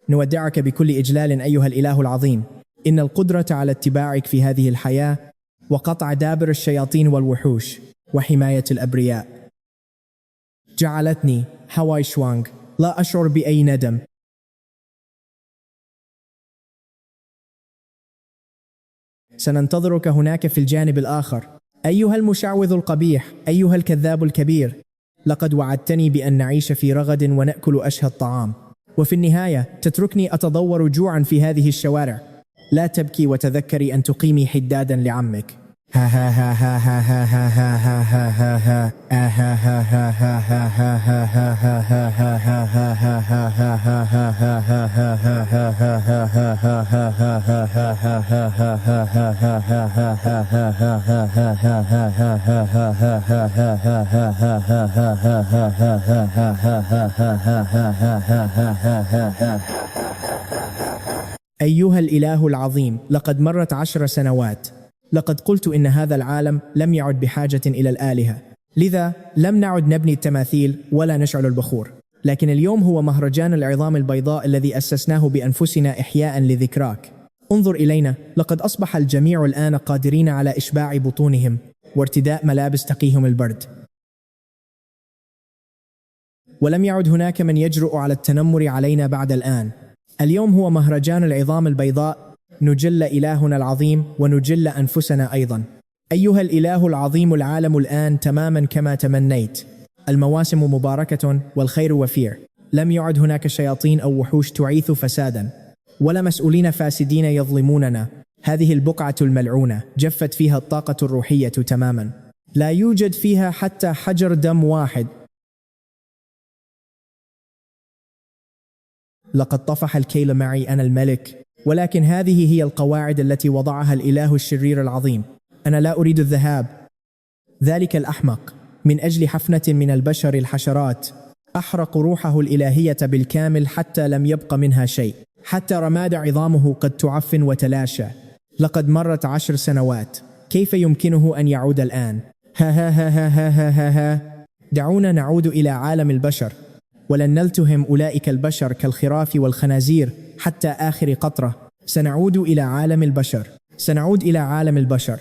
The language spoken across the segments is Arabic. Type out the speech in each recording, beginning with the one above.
نودعك بكل إجلال أيها الإله العظيم. إن القدرة على اتباعك في هذه الحياة وقطع دابر الشياطين والوحوش وحماية الأبرياء جعلتني هواي شوانغ لا أشعر بأي ندم. سننتظرك هناك في الجانب الآخر أيها المشعوذ القبيح، أيها الكذاب الكبير. لقد وعدتني بأن نعيش في رغد ونأكل أشهى الطعام، وفي النهاية تتركني أتضور جوعا في هذه الشوارع. لا تبكي وتذكري أن تقيمي حدادا لعمك. ها ها ها ها ها ها ها ها ها ها ها ها أيها الإله العظيم، لقد مرت 10 سنوات. لقد قلت إن هذا العالم لم يعد بحاجة إلى الآلهة، لذا لم نعد نبني التماثيل ولا نشعل البخور. لكن اليوم هو مهرجان العظام البيضاء الذي أسسناه بأنفسنا إحياء لذكراك. انظر إلينا، لقد أصبح الجميع الآن قادرين على إشباع بطونهم وارتداء ملابس تقيهم البرد، ولم يعد هناك من يجرؤ على التنمر علينا بعد الآن. اليوم هو مهرجان العظام البيضاء، نجل إلهنا العظيم ونجل أنفسنا أيضا. أيها الإله العظيم، العالم الآن تماما كما تمنيت. المواسم مباركة والخير وفير. لم يعد هناك شياطين أو وحوش تعيث فسادا، ولا مسؤولين فاسدين يظلموننا. هذه البقعة الملعونة جفت فيها الطاقة الروحية تماما، لا يوجد فيها حتى حجر دم واحد. لقد طفح الكيل معي أنا الملك، ولكن هذه هي القواعد التي وضعها الإله الشرير العظيم. أنا لا أريد الذهاب. ذلك الأحمق من أجل حفنة من البشر الحشرات أحرق روحه الإلهية بالكامل حتى لم يبق منها شيء، حتى رماد عظامه قد تعفن وتلاشى. لقد مرت 10 سنوات، كيف يمكنه أن يعود الآن؟ ها ها ها ها ها ها ها ها. دعونا نعود إلى عالم البشر، ولن نلتهم أولئك البشر كالخراف والخنازير حتى آخر قطرة. سنعود إلى عالم البشر، سنعود إلى عالم البشر.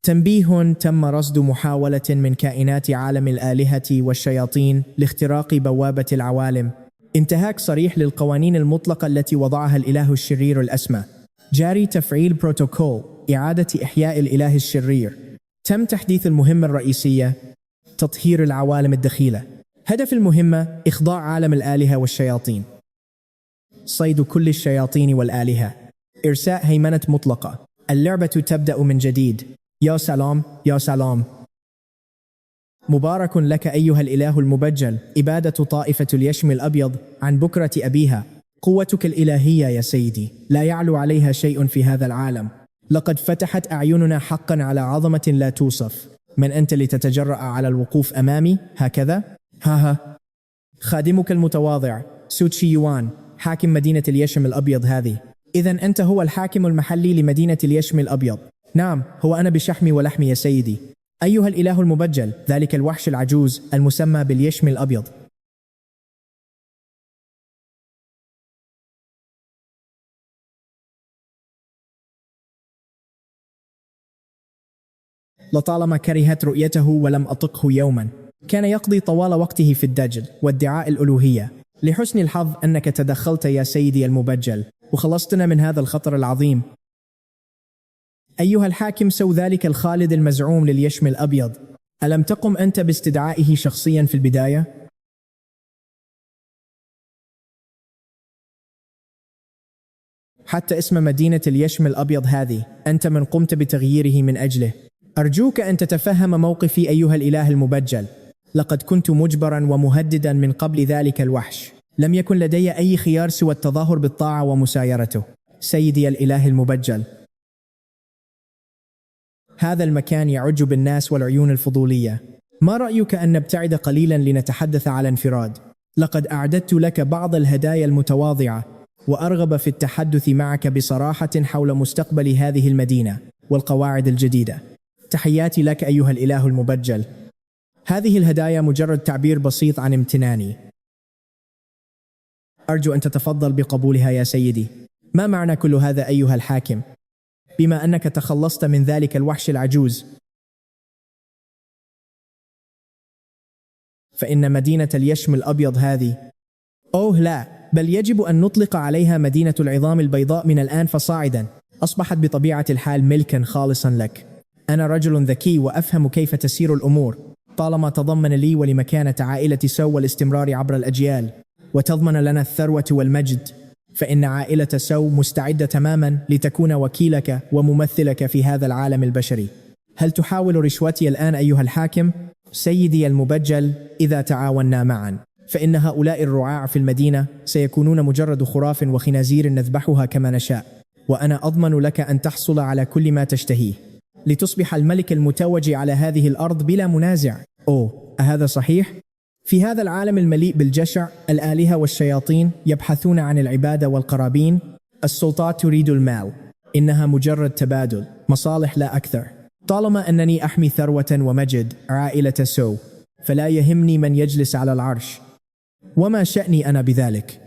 تنبيه: تم رصد محاولة من كائنات عالم الآلهة والشياطين لاختراق بوابة العوالم. انتهاك صريح للقوانين المطلقة التي وضعها الإله الشرير الأسمى. جاري تفعيل بروتوكول إعادة إحياء الإله الشرير. تم تحديث المهمة الرئيسية: تطهير العوالم الدخيلة. هدف المهمة: إخضاع عالم الآلهة والشياطين، صيد كل الشياطين والآلهة، إرساء هيمنة مطلقة. اللعبة تبدأ من جديد. يا سلام يا سلام. مبارك لك أيها الإله المبجل، إبادة طائفة اليشم الأبيض عن بكرة أبيها. قوتك الإلهية يا سيدي لا يعلو عليها شيء في هذا العالم. لقد فتحت أعيننا حقا على عظمة لا توصف. من أنت لتتجرأ على الوقوف أمامي هكذا؟ ها. خادمك المتواضع سوتشي يوان، حاكم مدينة اليشم الأبيض هذه. إذن أنت هو الحاكم المحلي لمدينة اليشم الأبيض؟ نعم، هو أنا بشحمي ولحمي يا سيدي. أيها الإله المبجل، ذلك الوحش العجوز المسمى باليشم الأبيض. لطالما كرهت رؤيته ولم أطقه يوما. كان يقضي طوال وقته في الدجل وادعاء الألوهية. لحسن الحظ أنك تدخلت يا سيدي المبجل وخلصتنا من هذا الخطر العظيم. أيها الحاكم، سو ذلك الخالد المزعوم لليشم الأبيض، ألم تقم أنت باستدعائه شخصيا في البداية؟ حتى اسم مدينة اليشم الأبيض هذه أنت من قمت بتغييره من أجله. أرجوك أن تتفهم موقفي أيها الإله المبجل. لقد كنت مجبرا ومهددا من قبل ذلك الوحش. لم يكن لدي أي خيار سوى التظاهر بالطاعة ومسايرته. سيدي الإله المبجل، هذا المكان يعج بالناس والعيون الفضولية. ما رأيك أن نبتعد قليلا لنتحدث على انفراد؟ لقد أعددت لك بعض الهدايا المتواضعة، وأرغب في التحدث معك بصراحة حول مستقبل هذه المدينة والقواعد الجديدة. تحياتي لك أيها الإله المبجل. هذه الهدايا مجرد تعبير بسيط عن امتناني. أرجو أن تتفضل بقبولها يا سيدي. ما معنى كل هذا أيها الحاكم؟ بما أنك تخلصت من ذلك الوحش العجوز، فإن مدينة اليشم الأبيض هذه، أوه لا، بل يجب أن نطلق عليها مدينة العظام البيضاء من الآن فصاعدا. أصبحت بطبيعة الحال ملكا خالصا لك. أنا رجل ذكي وأفهم كيف تسير الأمور، طالما تضمن لي ولمكانة عائلة سو والاستمرار عبر الأجيال، وتضمن لنا الثروة والمجد، فإن عائلة سو مستعدة تماما لتكون وكيلك وممثلك في هذا العالم البشري. هل تحاول رشوتي الآن أيها الحاكم؟ سيدي المبجل، إذا تعاوننا معا فإن هؤلاء الرعاع في المدينة سيكونون مجرد خراف وخنازير نذبحها كما نشاء، وأنا أضمن لك أن تحصل على كل ما تشتهيه لتصبح الملك المتوج على هذه الأرض بلا منازع. أوه، أهذا صحيح؟ في هذا العالم المليء بالجشع، الآلهة والشياطين يبحثون عن العبادة والقرابين، السلطات تريد المال، إنها مجرد تبادل مصالح لا أكثر. طالما أنني أحمي ثروة ومجد عائلة سو، فلا يهمني من يجلس على العرش، وما شأني أنا بذلك؟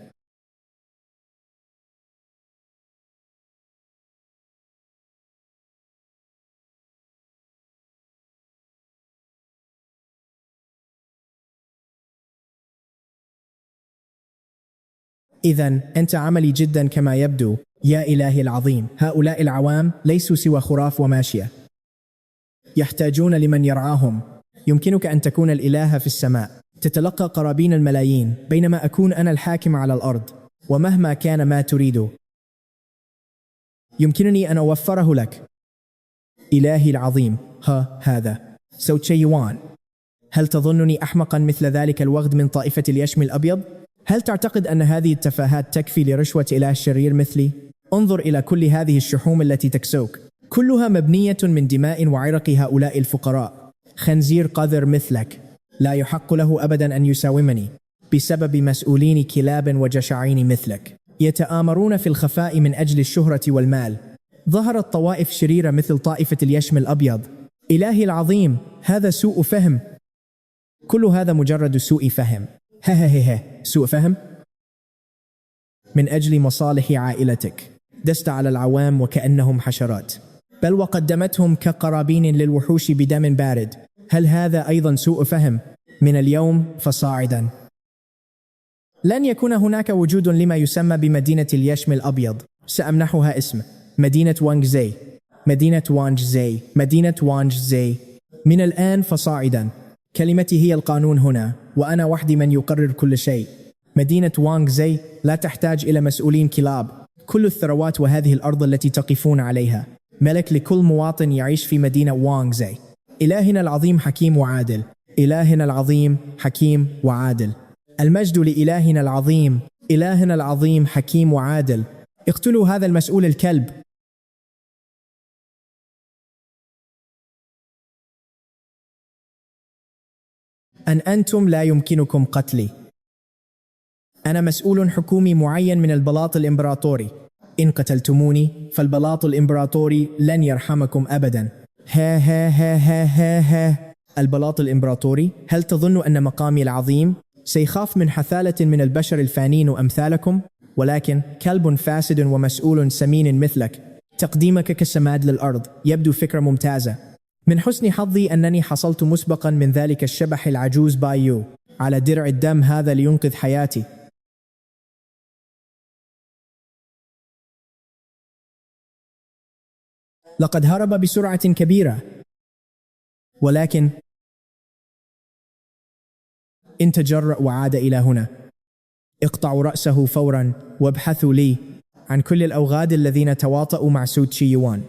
إذن أنت عملي جدا كما يبدو. يا إلهي العظيم، هؤلاء العوام ليسوا سوى خراف وماشية، يحتاجون لمن يرعاهم. يمكنك أن تكون الإله في السماء، تتلقى قرابين الملايين، بينما أكون أنا الحاكم على الأرض، ومهما كان ما تريد يمكنني أن أوفره لك. إلهي العظيم، هذا سو تشيوان. هل تظنني أحمقا مثل ذلك الوغد من طائفة اليشم الأبيض؟ هل تعتقد أن هذه التفاهات تكفي لرشوة إله شرير مثلي؟ انظر إلى كل هذه الشحوم التي تكسوك، كلها مبنية من دماء وعرق هؤلاء الفقراء. خنزير قذر مثلك لا يحق له أبدا أن يساومني بسبب مسؤولين كلاب وجشعين مثلك يتآمرون في الخفاء من أجل الشهرة والمال. ظهرت طوائف شريرة مثل طائفة اليشم الأبيض. إلهي العظيم، هذا سوء فهم. كل هذا مجرد سوء فهم. سوء فهم؟ من أجل مصالح عائلتك دست على العوام وكأنهم حشرات، بل وقدمتهم كقرابين للوحوش بدم بارد. هل هذا أيضا سوء فهم؟ من اليوم فصاعدا لن يكون هناك وجود لما يسمى بمدينة اليشم الأبيض. سأمنحها اسم مدينة وانغزي. مدينة وانغزي، مدينة وانغزي. من الآن فصاعدا كلمتي هي القانون هنا، وأنا وحدي من يقرر كل شيء. مدينة وانغزي لا تحتاج إلى مسؤولين كلاب. كل الثروات وهذه الأرض التي تقفون عليها ملك لكل مواطن يعيش في مدينة وانغزي. إلهنا العظيم حكيم وعادل. إلهنا العظيم حكيم وعادل. المجد لإلهنا العظيم. إلهنا العظيم حكيم وعادل. اقتلوا هذا المسؤول الكلب. أنتم لا يمكنكم قتلي. أنا مسؤول حكومي معين من البلاط الإمبراطوري. إن قتلتموني فالبلاط الإمبراطوري لن يرحمكم أبدا. ها. البلاط الإمبراطوري، هل تظن أن مقامي العظيم سيخاف من حثالة من البشر الفانين أمثالكم؟ ولكن كلب فاسد ومسؤول سمين مثلك، تقديمك كسماد للأرض يبدو فكرة ممتازة. من حسن حظي أنني حصلت مسبقا من ذلك الشبح العجوز بايو على درع الدم هذا لينقذ حياتي. لقد هرب بسرعة كبيرة، ولكن إن تجرأ وعاد إلى هنا، اقطعوا رأسه فورا وابحثوا لي عن كل الأوغاد الذين تواطؤوا مع سو تشيوان.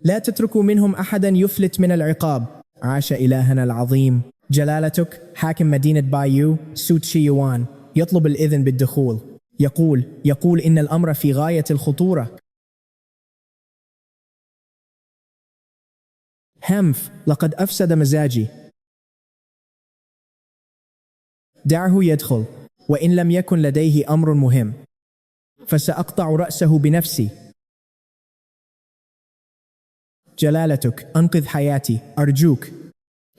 لا تتركوا منهم أحدا يفلت من العقاب. عاش إلهنا العظيم. جلالتك حاكم مدينة بايو سو تشيوان يطلب الإذن بالدخول. يقول إن الأمر في غاية الخطورة. لقد أفسد مزاجي. دعه يدخل، وإن لم يكن لديه أمر مهم فسأقطع رأسه بنفسي. جلالتك أنقذ حياتي أرجوك.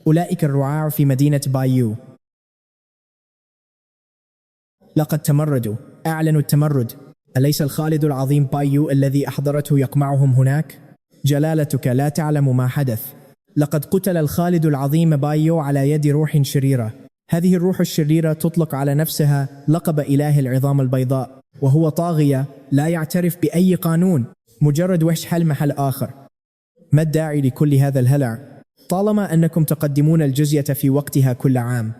أولئك الرعاع في مدينة بايو لقد تمردوا، أعلنوا التمرد. أليس الخالد العظيم بايو الذي أحضرته يقمعهم هناك؟ جلالتك لا تعلم ما حدث. لقد قتل الخالد العظيم بايو على يد روح شريرة. هذه الروح الشريرة تطلق على نفسها لقب إله العظام البيضاء، وهو طاغية لا يعترف بأي قانون، مجرد وحش حل محل آخر. ما الداعي لكل هذا الهلع؟ طالما أنكم تقدمون الجزية في وقتها كل عام،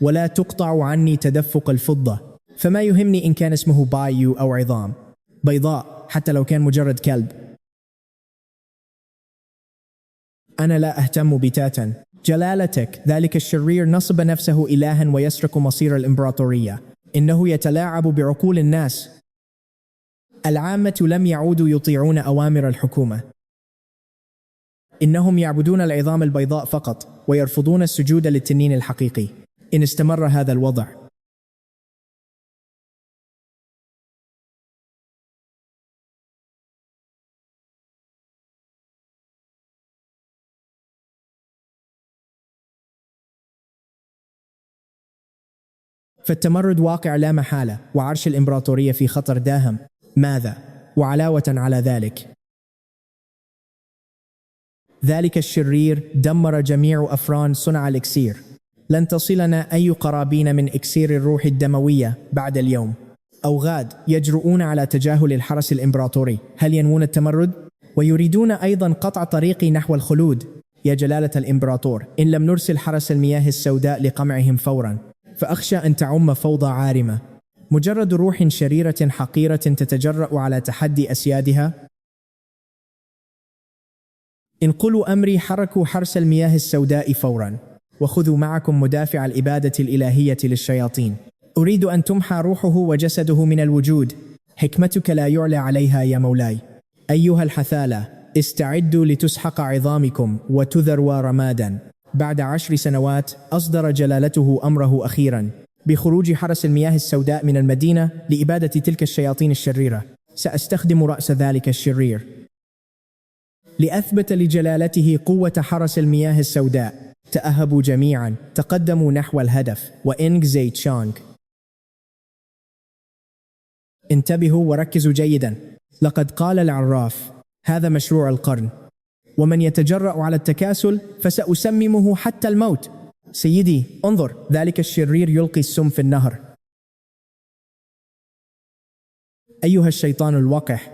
ولا تقطع عني تدفق الفضة، فما يهمني إن كان اسمه بايو أو عظام بيضاء، حتى لو كان مجرد كلب. أنا لا أهتم بتاتا. جلالتك ذلك الشرير نصب نفسه إلها ويسرق مصير الإمبراطورية. إنه يتلاعب بعقول الناس. العامة لم يعودوا يطيعون أوامر الحكومة. إنهم يعبدون العظام البيضاء فقط ويرفضون السجود للتنين الحقيقي. إن استمر هذا الوضع، فالتمرد واقع لا محالة، وعرش الإمبراطورية في خطر داهم. ماذا؟ وعلاوة على ذلك، ذلك الشرير دمر جميع أفران صنع الإكسير. لن تصلنا أي قرابين من إكسير الروح الدموية بعد اليوم. أو غاد يجرؤون على تجاهل الحرس الإمبراطوري. هل ينوون التمرد؟ ويريدون أيضا قطع طريقي نحو الخلود. يا جلالة الإمبراطور، إن لم نرسل حرس المياه السوداء لقمعهم فورا، فأخشى أن تعم فوضى عارمة. مجرد روح شريرة حقيرة تتجرأ على تحدي أسيادها. انقلوا أمري، حركوا حرس المياه السوداء فورا، وخذوا معكم مدافع الإبادة الإلهية للشياطين. أريد أن تمحى روحه وجسده من الوجود. حكمتك لا يعلى عليها يا مولاي. أيها الحثالة، استعدوا لتسحق عظامكم وتذروا رمادا. بعد 10 سنوات أصدر جلالته أمره أخيرا بخروج حرس المياه السوداء من المدينة لإبادة تلك الشياطين الشريرة. سأستخدم رأس ذلك الشرير لأثبت لجلالته قوة حرس المياه السوداء. تأهبوا جميعا، تقدموا نحو الهدف. وإنغ زي تشانغ، انتبهوا وركزوا جيدا. لقد قال العراف: هذا مشروع القرن، ومن يتجرأ على التكاسل فسأسممه حتى الموت. سيدي انظر، ذلك الشرير يلقي السم في النهر. أيها الشيطان الوقح،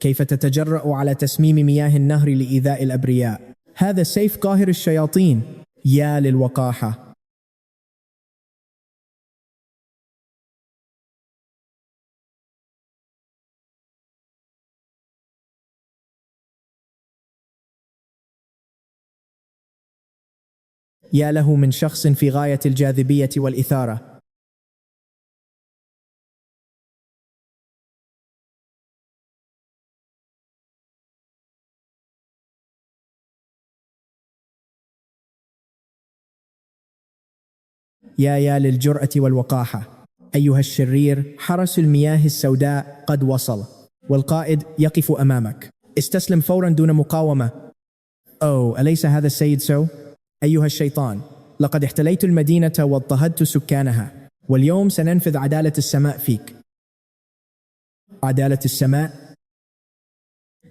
كيف تتجرأ على تسميم مياه النهر لإيذاء الأبرياء؟ هذا سيف قاهر الشياطين. يا للوقاحة. يا له من شخص في غاية الجاذبية والإثارة. يا للجرأة والوقاحة. أيها الشرير، حرس المياه السوداء قد وصل، والقائد يقف أمامك. استسلم فورا دون مقاومة. أليس هذا السيد سو؟ أيها الشيطان، لقد احتليت المدينة واضطهدت سكانها، واليوم سننفذ عدالة السماء فيك. عدالة السماء؟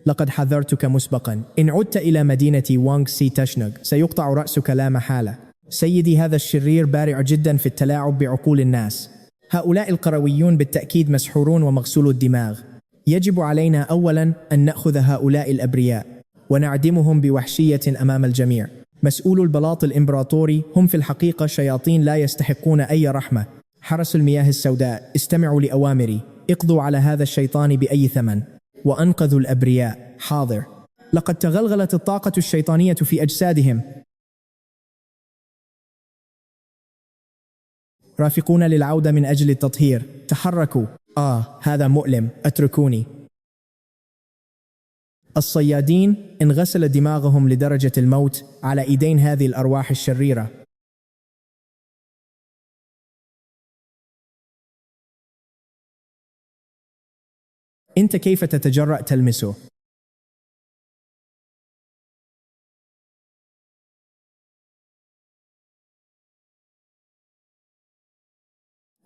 لقد حذرتك مسبقا. إن عدت إلى مدينة وانغ سي تشنغ سيقطع رأسك لا محالة. سيدي، هذا الشرير بارع جدا في التلاعب بعقول الناس. هؤلاء القرويون بالتأكيد مسحورون ومغسولو الدماغ. يجب علينا أولا أن نأخذ هؤلاء الأبرياء ونعدمهم بوحشية أمام الجميع. مسؤول البلاط الإمبراطوري هم في الحقيقة شياطين لا يستحقون أي رحمة. حرس المياه السوداء، استمعوا لأوامري. اقضوا على هذا الشيطان بأي ثمن وأنقذوا الأبرياء. حاضر. لقد تغلغلت الطاقة الشيطانية في أجسادهم. رافقونا للعودة من أجل التطهير. تحركوا. هذا مؤلم، اتركوني. الصيادين انغسل دماغهم لدرجة الموت على إيدين هذه الأرواح الشريرة. أنت كيف تتجرأ تلمسه؟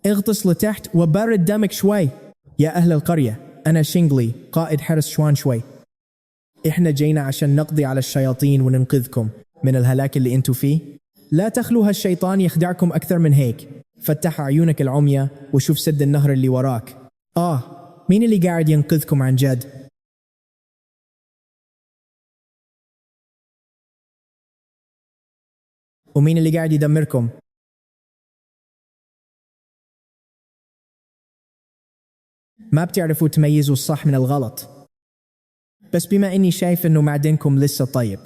اغطس لتحت وبرد دمك شوي. يا أهل القرية، أنا شينغلي قائد حرس شوان شوي. إحنا جينا عشان نقضي على الشياطين وننقذكم من الهلاك اللي انتوا فيه. لا تخلوا هالشيطان يخدعكم أكثر من هيك. فتح عيونك العمية وشوف سد النهر اللي وراك. مين اللي قاعد ينقذكم عن جد؟ ومين اللي قاعد يدمركم؟ ما بتعرفوا تميزوا الصح من الغلط. بس بما إني شايف إنه معدنكم لسه طيب،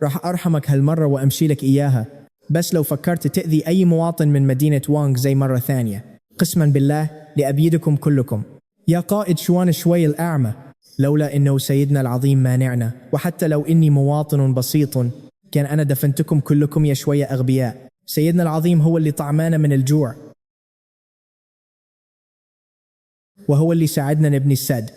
راح أرحمك هالمرة وأمشي لك إياها. بس لو فكرت تأذي أي مواطن من مدينة وانغ زي مرة ثانية، قسما بالله لأبيدكم كلكم. يا قائد شوان شوي الأعمى، لولا إنه سيدنا العظيم مانعنا، وحتى لو إني مواطن بسيط كان أنا دفنتكم كلكم يا شوية أغبياء. سيدنا العظيم هو اللي طعمانا من الجوع، وهو اللي ساعدنا نبني السد.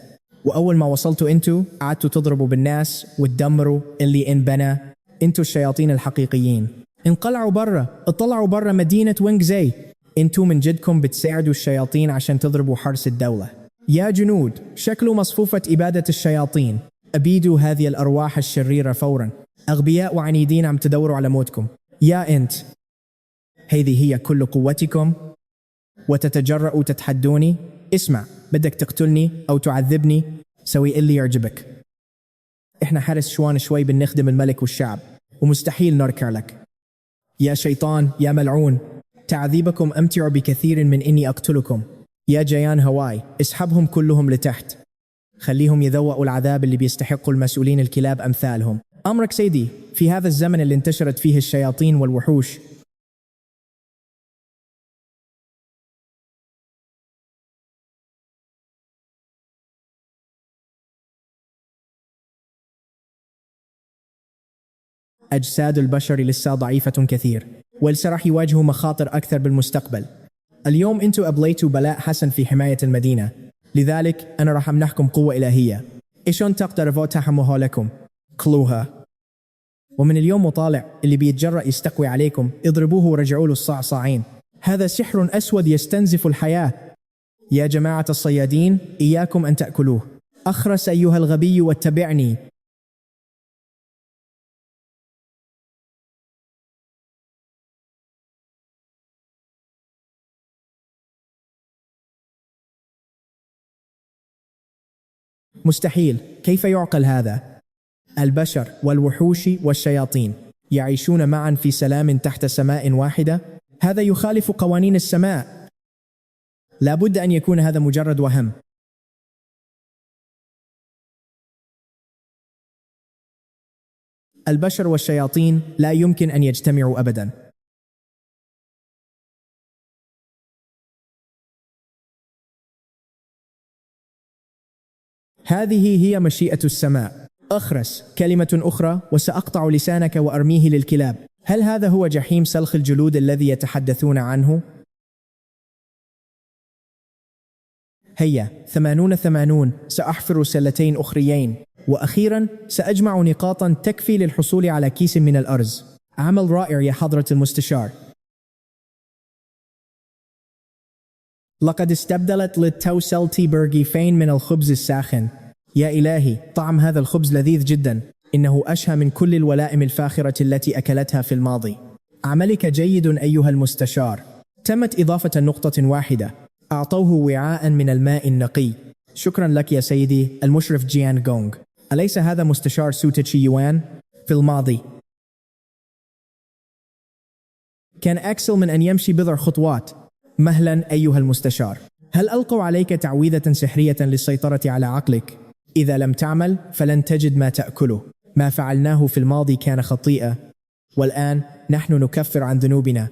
وأول ما وصلتوا أنتوا قعدتوا تضربوا بالناس وتدمروا اللي انبنى. أنتوا الشياطين الحقيقيين. انقلعوا برا، اطلعوا برا مدينة وينغزي. أنتوا من جدكم بتساعدوا الشياطين عشان تضربوا حرس الدولة. يا جنود، شكلوا مصفوفة إبادة الشياطين. أبيدوا هذه الأرواح الشريرة فورا. أغبياء وعنيدين عم تدوروا على موتكم. يا أنت، هذه هي كل قوتكم وتتجرأوا تتحدوني؟ اسمع، بدك تقتلني أو تعذبني؟ سوي اللي يعجبك. إحنا حرس شوان شوي بنخدم الملك والشعب، ومستحيل نركع لك. يا شيطان، يا ملعون، تعذيبكم أمتع بكثير من إني أقتلكم. يا جيان هواي، اسحبهم كلهم لتحت. خليهم يذوقوا العذاب اللي بيستحقوا المسؤولين الكلاب أمثالهم. أمرك سيدي. في هذا الزمن اللي انتشرت فيه الشياطين والوحوش، أجساد البشر لسه ضعيفة كثير، ولسه راح يواجهوا مخاطر أكثر بالمستقبل. اليوم أنتوا أبليتوا بلاء حسن في حماية المدينة، لذلك أنا راح أمنحكم قوة إلهية. إيشون تقدروا تحموها لكم؟ قلوها. ومن اليوم وطالع اللي بيتجرأ يستقوي عليكم اضربوه ورجعوا له الصعصاعين. هذا سحر أسود يستنزف الحياة. يا جماعة الصيادين، إياكم أن تأكلوه. أخرس أيها الغبي واتبعني. مستحيل، كيف يعقل هذا؟ البشر والوحوش والشياطين يعيشون معا في سلام تحت سماء واحدة؟ هذا يخالف قوانين السماء. لا بد أن يكون هذا مجرد وهم. البشر والشياطين لا يمكن أن يجتمعوا أبدا. هذه هي مشيئة السماء. أخرس كلمة أخرى وسأقطع لسانك وأرميه للكلاب. هل هذا هو جحيم سلخ الجلود الذي يتحدثون عنه؟ هيا 80 سأحفر سلتين أخريين، وأخيرا سأجمع نقاطا تكفي للحصول على كيس من الأرز. عمل رائع يا حضرة المستشار. لقد استبدلت للتوسلتي برغيفين من الخبز الساخن. يا إلهي، طعم هذا الخبز لذيذ جدا. إنه أشهى من كل الولائم الفاخرة التي أكلتها في الماضي. عملك جيد أيها المستشار. تمت إضافة نقطة واحدة. أعطوه وعاء من الماء النقي. شكرا لك يا سيدي المشرف جيان غونغ. أليس هذا مستشار سو تشي يوان؟ في الماضي كان أكسل من أن يمشي بضع خطوات. مهلا أيها المستشار. هل ألقوا عليك تعويذة سحرية للسيطرة على عقلك؟ إذا لم تعمل فلن تجد ما تأكله. ما فعلناه في الماضي كان خطيئة، والآن نحن نكفر عن ذنوبنا.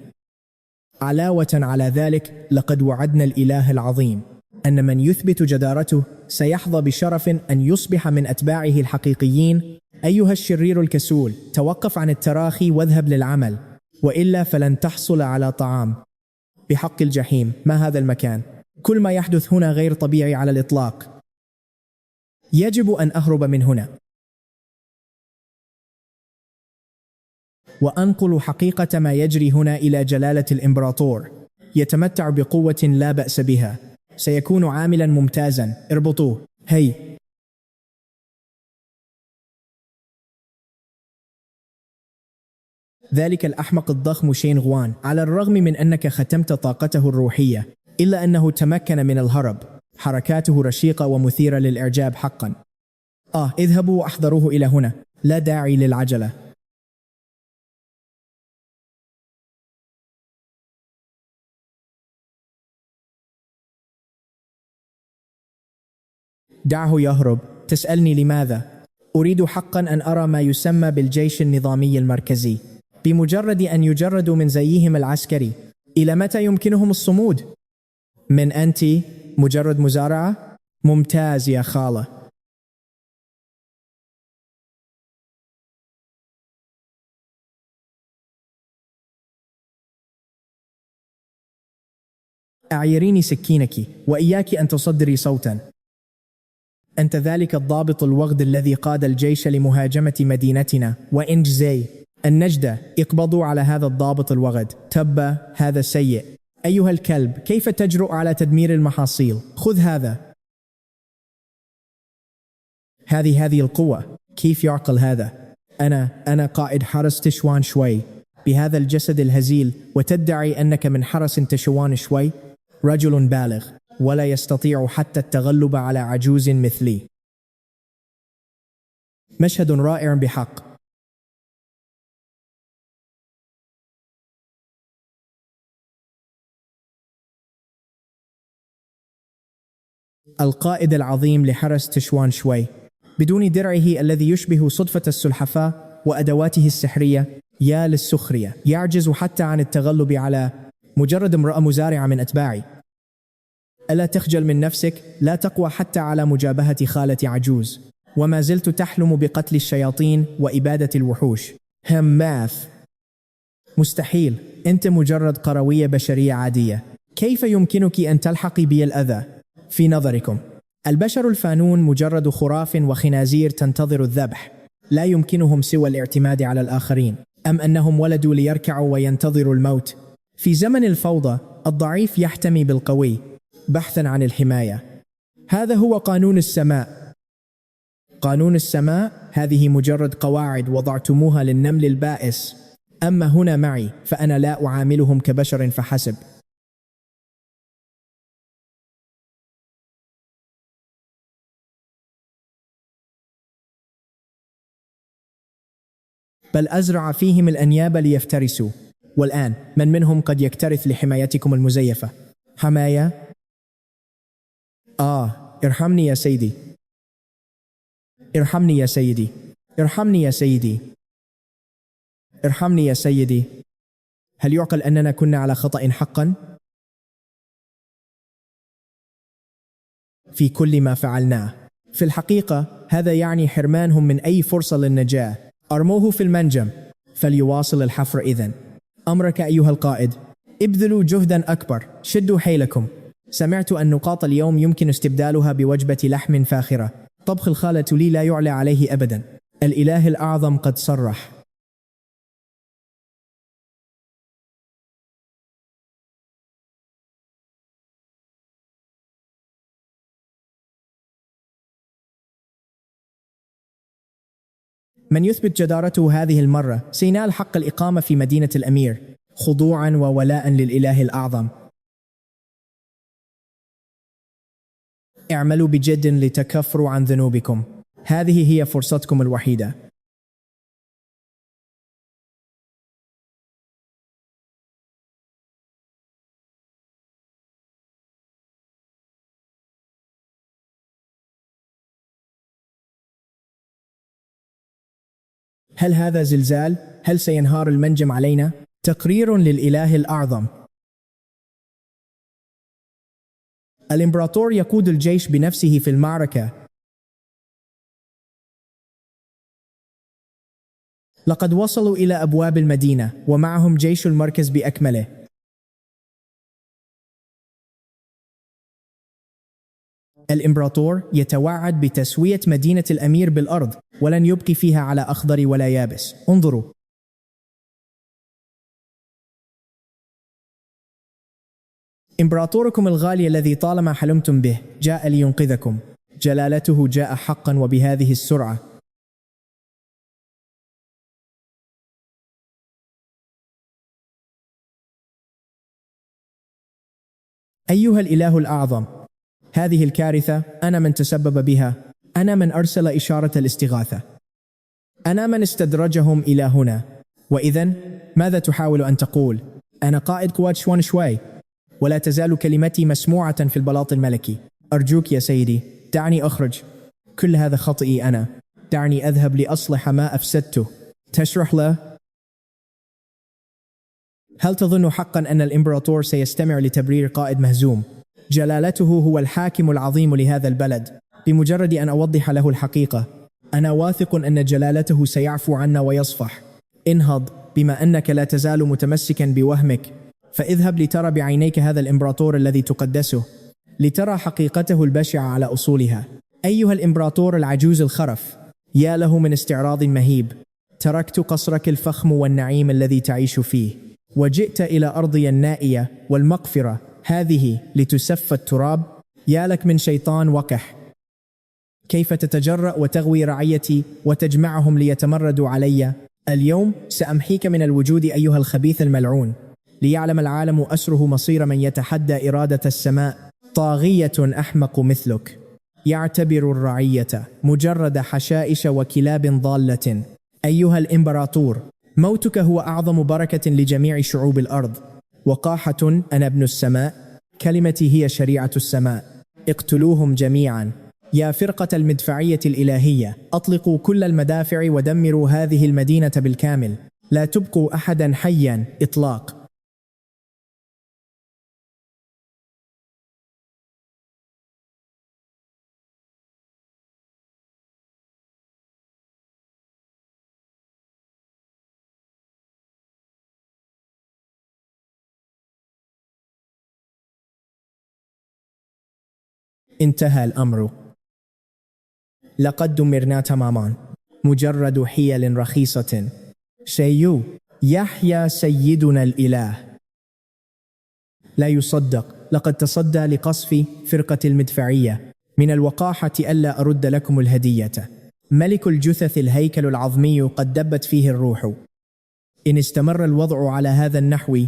علاوة على ذلك، لقد وعدنا الإله العظيم أن من يثبت جدارته سيحظى بشرف أن يصبح من أتباعه الحقيقيين. أيها الشرير الكسول، توقف عن التراخي واذهب للعمل، وإلا فلن تحصل على طعام. بحق الجحيم، ما هذا المكان؟ كل ما يحدث هنا غير طبيعي على الإطلاق. يجب أن أهرب من هنا وأنقل حقيقة ما يجري هنا إلى جلالة الإمبراطور. يتمتع بقوة لا بأس بها، سيكون عاملا ممتازا. اربطوه. هي. ذلك الأحمق الضخم شين غوان، على الرغم من أنك ختمت طاقته الروحية إلا أنه تمكن من الهرب. حركاته رشيقة ومثيرة للإعجاب حقا. اذهبوا وأحضروه إلى هنا، لا داعي للعجلة. دعه يهرب. تسألني لماذا؟ أريد حقا أن أرى ما يسمى بالجيش النظامي المركزي. بمجرد أن يجردوا من زيهم العسكري، إلى متى يمكنهم الصمود؟ من أنت؟ مجرد مزارعة؟ ممتاز يا خالة. أعيريني سكينك، وإياك أن تصدري صوتا. أنت ذلك الضابط الوغد الذي قاد الجيش لمهاجمة مدينتنا وإنجزي النجدة. اقبضوا على هذا الضابط الوغد. تبا، هذا سيء. أيها الكلب، كيف تجرؤ على تدمير المحاصيل؟ خذ هذا. هذه القوة، كيف يعقل هذا؟ أنا قائد حرس تشوان شوي بهذا الجسد الهزيل، وتدعي أنك من حرس تشوان شوي؟ رجل بالغ ولا يستطيع حتى التغلب على عجوز مثلي. مشهد رائع بحق. القائد العظيم لحرس تشوان شوي بدون درعه الذي يشبه صدفة السلحفاة وأدواته السحرية. يا للسخرية، يعجز حتى عن التغلب على مجرد امرأة مزارعة من أتباعي. ألا تخجل من نفسك؟ لا تقوى حتى على مجابهة خالة عجوز، وما زلت تحلم بقتل الشياطين وإبادة الوحوش. ماث، مستحيل. أنت مجرد قروية بشرية عادية. كيف يمكنك أن تلحقي بي الأذى؟ في نظركم البشر الفانون مجرد خراف وخنازير تنتظر الذبح، لا يمكنهم سوى الاعتماد على الآخرين، أم أنهم ولدوا ليركعوا وينتظروا الموت؟ في زمن الفوضى الضعيف يحتمي بالقوي بحثا عن الحماية. هذا هو قانون السماء. قانون السماء، هذه مجرد قواعد وضعتموها للنمل البائس. أما هنا معي فأنا لا أعاملهم كبشر فحسب. بل أزرع فيهم الأنياب ليفترسوا. والآن من منهم قد يكترث لحمايتكم المزيفة؟ حماية؟ ارحمني يا سيدي. ارحمني يا سيدي. ارحمني يا سيدي. ارحمني يا سيدي. هل يعقل أننا كنا على خطأ حقا في كل ما فعلناه؟ في الحقيقة هذا يعني حرمانهم من أي فرصة للنجاة. أرموه في المنجم فليواصل الحفر إذن. أمرك أيها القائد. ابذلوا جهدا أكبر، شدوا حيلكم. سمعت أن نقاط اليوم يمكن استبدالها بوجبة لحم فاخرة. طبخ الخالة لي لا يعلى عليه أبدا. الإله الأعظم قد صرح. من يثبت جدارته هذه المرة سينال حق الإقامة في مدينة الأمير، خضوعا وولاء للإله الأعظم. اعملوا بجد لتكفروا عن ذنوبكم، هذه هي فرصتكم الوحيدة. هل هذا زلزال؟ هل سينهار المنجم علينا؟ تقرير للإله الأعظم. الإمبراطور يقود الجيش بنفسه في المعركة. لقد وصلوا إلى أبواب المدينة ومعهم جيش المركز بأكمله. الإمبراطور يتوعد بتسوية مدينة الأمير بالأرض ولن يبقي فيها على أخضر ولا يابس. انظروا. إمبراطوركم الغالي الذي طالما حلمتم به جاء لينقذكم. جلالته جاء حقا وبهذه السرعة. أيها الإله الأعظم، هذه الكارثة أنا من تسبب بها، أنا من أرسل إشارة الاستغاثة، أنا من استدرجهم إلى هنا. وإذن ماذا تحاول أن تقول؟ أنا قائد قوات شوان شوي، ولا تزال كلمتي مسموعة في البلاط الملكي. أرجوك يا سيدي دعني أخرج، كل هذا خطئي أنا، دعني أذهب لأصلح ما أفسدته. تشرح له؟ هل تظن حقا أن الإمبراطور سيستمع لتبرير قائد مهزوم؟ جلالته هو الحاكم العظيم لهذا البلد. بمجرد أن أوضح له الحقيقة أنا واثق أن جلالته سيعفو عنا ويصفح. انهض، بما أنك لا تزال متمسكا بوهمك، فاذهب لترى بعينيك هذا الإمبراطور الذي تقدسه، لترى حقيقته البشعة على أصولها. أيها الإمبراطور العجوز الخرف، يا له من استعراض مهيب. تركت قصرك الفخم والنعيم الذي تعيش فيه، وجئت إلى أرضي النائية والمقفرة هذه لتسف التراب. يا لك من شيطان وقح، كيف تتجرأ وتغوي رعيتي وتجمعهم ليتمردوا علي؟ اليوم سأمحيك من الوجود أيها الخبيث الملعون، ليعلم العالم أسره مصير من يتحدى إرادة السماء. طاغية أحمق مثلك يعتبر الرعية مجرد حشائش وكلاب ضالة. أيها الإمبراطور، موتك هو أعظم بركة لجميع شعوب الأرض. وقاحة أنا ابن السماء، كلمتي هي شريعة السماء. اقتلوهم جميعا. يا فرقة المدفعية الإلهية، أطلقوا كل المدافع ودمروا هذه المدينة بالكامل، لا تبقوا أحدا حيا إطلاق. انتهى الأمر، لقد دمرنا تماما. مجرد حيل رخيصة. شيو، يحيى سيدنا الإله. لا يصدق، لقد تصدى لقصف فرقة المدفعية. من الوقاحة ألا أرد لكم الهدية. ملك الجثث الهيكل العظمي قد دبت فيه الروح. إن استمر الوضع على هذا النحو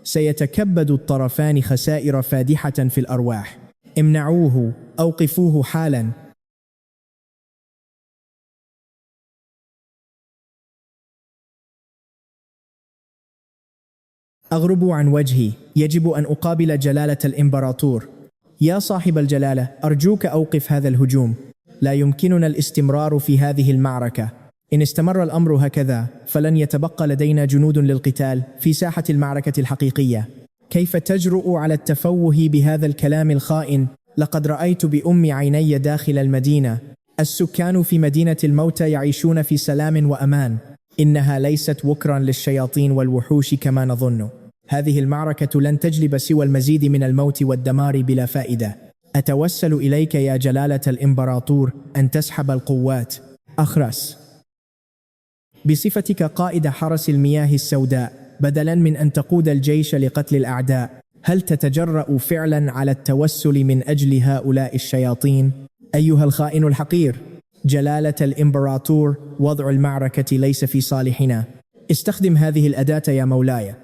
سيتكبد الطرفان خسائر فادحة في الأرواح. امنعوه، أوقفوه حالا. أغربوا عن وجهي، يجب أن أقابل جلالة الإمبراطور. يا صاحب الجلالة، أرجوك أوقف هذا الهجوم، لا يمكننا الاستمرار في هذه المعركة. إن استمر الأمر هكذا فلن يتبقى لدينا جنود للقتال في ساحة المعركة الحقيقية. كيف تجرؤ على التفوه بهذا الكلام الخائن؟ لقد رأيت بأم عيني داخل المدينة. السكان في مدينة الموتى يعيشون في سلام وأمان. إنها ليست وكرا للشياطين والوحوش كما نظن. هذه المعركة لن تجلب سوى المزيد من الموت والدمار بلا فائدة. أتوسل إليك يا جلالة الإمبراطور أن تسحب القوات. أخرس، بصفتك قائد حرس المياه السوداء، بدلا من أن تقود الجيش لقتل الأعداء، هل تتجرأ فعلا على التوسل من أجل هؤلاء الشياطين؟ أيها الخائن الحقير، جلالة الإمبراطور، وضع المعركة ليس في صالحنا. استخدم هذه الأداة يا مولاي.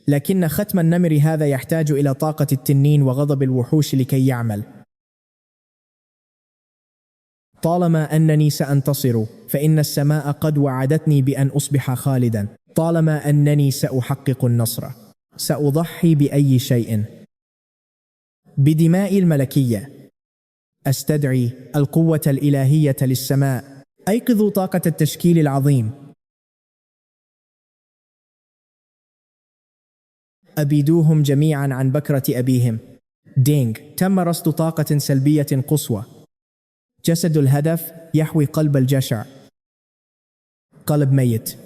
لكن ختم النمر هذا يحتاج إلى طاقة التنين وغضب الوحوش لكي يعمل. طالما أنني سأنتصر فإن السماء قد وعدتني بأن أصبح خالدا. طالما أنني سأحقق النصر، سأضحي بأي شيء، بدماء الملكية. أستدعي القوة الإلهية للسماء. أيقظوا طاقة التشكيل العظيم. أبيدوهم جميعا عن بكرة أبيهم. دينغ، تم رصد طاقة سلبية قصوى. جسد الهدف يحوي قلب الجشع. قلب ميت.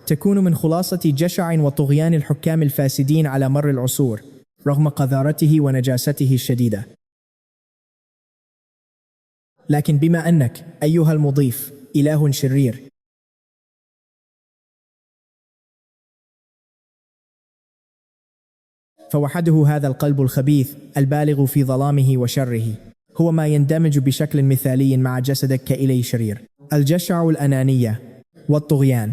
تكون من خلاصة جشع وطغيان الحكام الفاسدين على مر العصور رغم قذارته ونجاسته الشديدة. لكن بما أنك أيها المضيف إله شرير، فوحده هذا القلب الخبيث البالغ في ظلامه وشره هو ما يندمج بشكل مثالي مع جسدك كإلي شرير: الجشع، الأنانية والطغيان.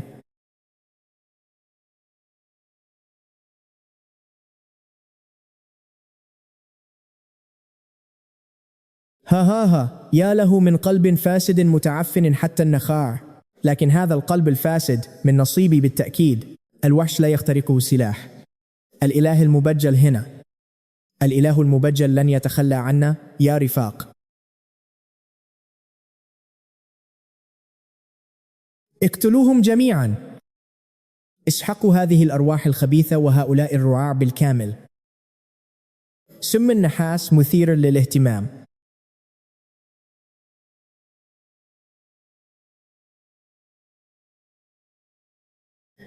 ها يا له من قلب فاسد متعفن حتى النخاع. لكن هذا القلب الفاسد من نصيبي بالتأكيد. الوحش لا يخترقه سلاح. الإله المبجل هنا. الإله المبجل لن يتخلى عنا يا رفاق. اقتلوهم جميعا. اسحقوا هذه الأرواح الخبيثة وهؤلاء الرعاع بالكامل. سم النحاس مثير للاهتمام.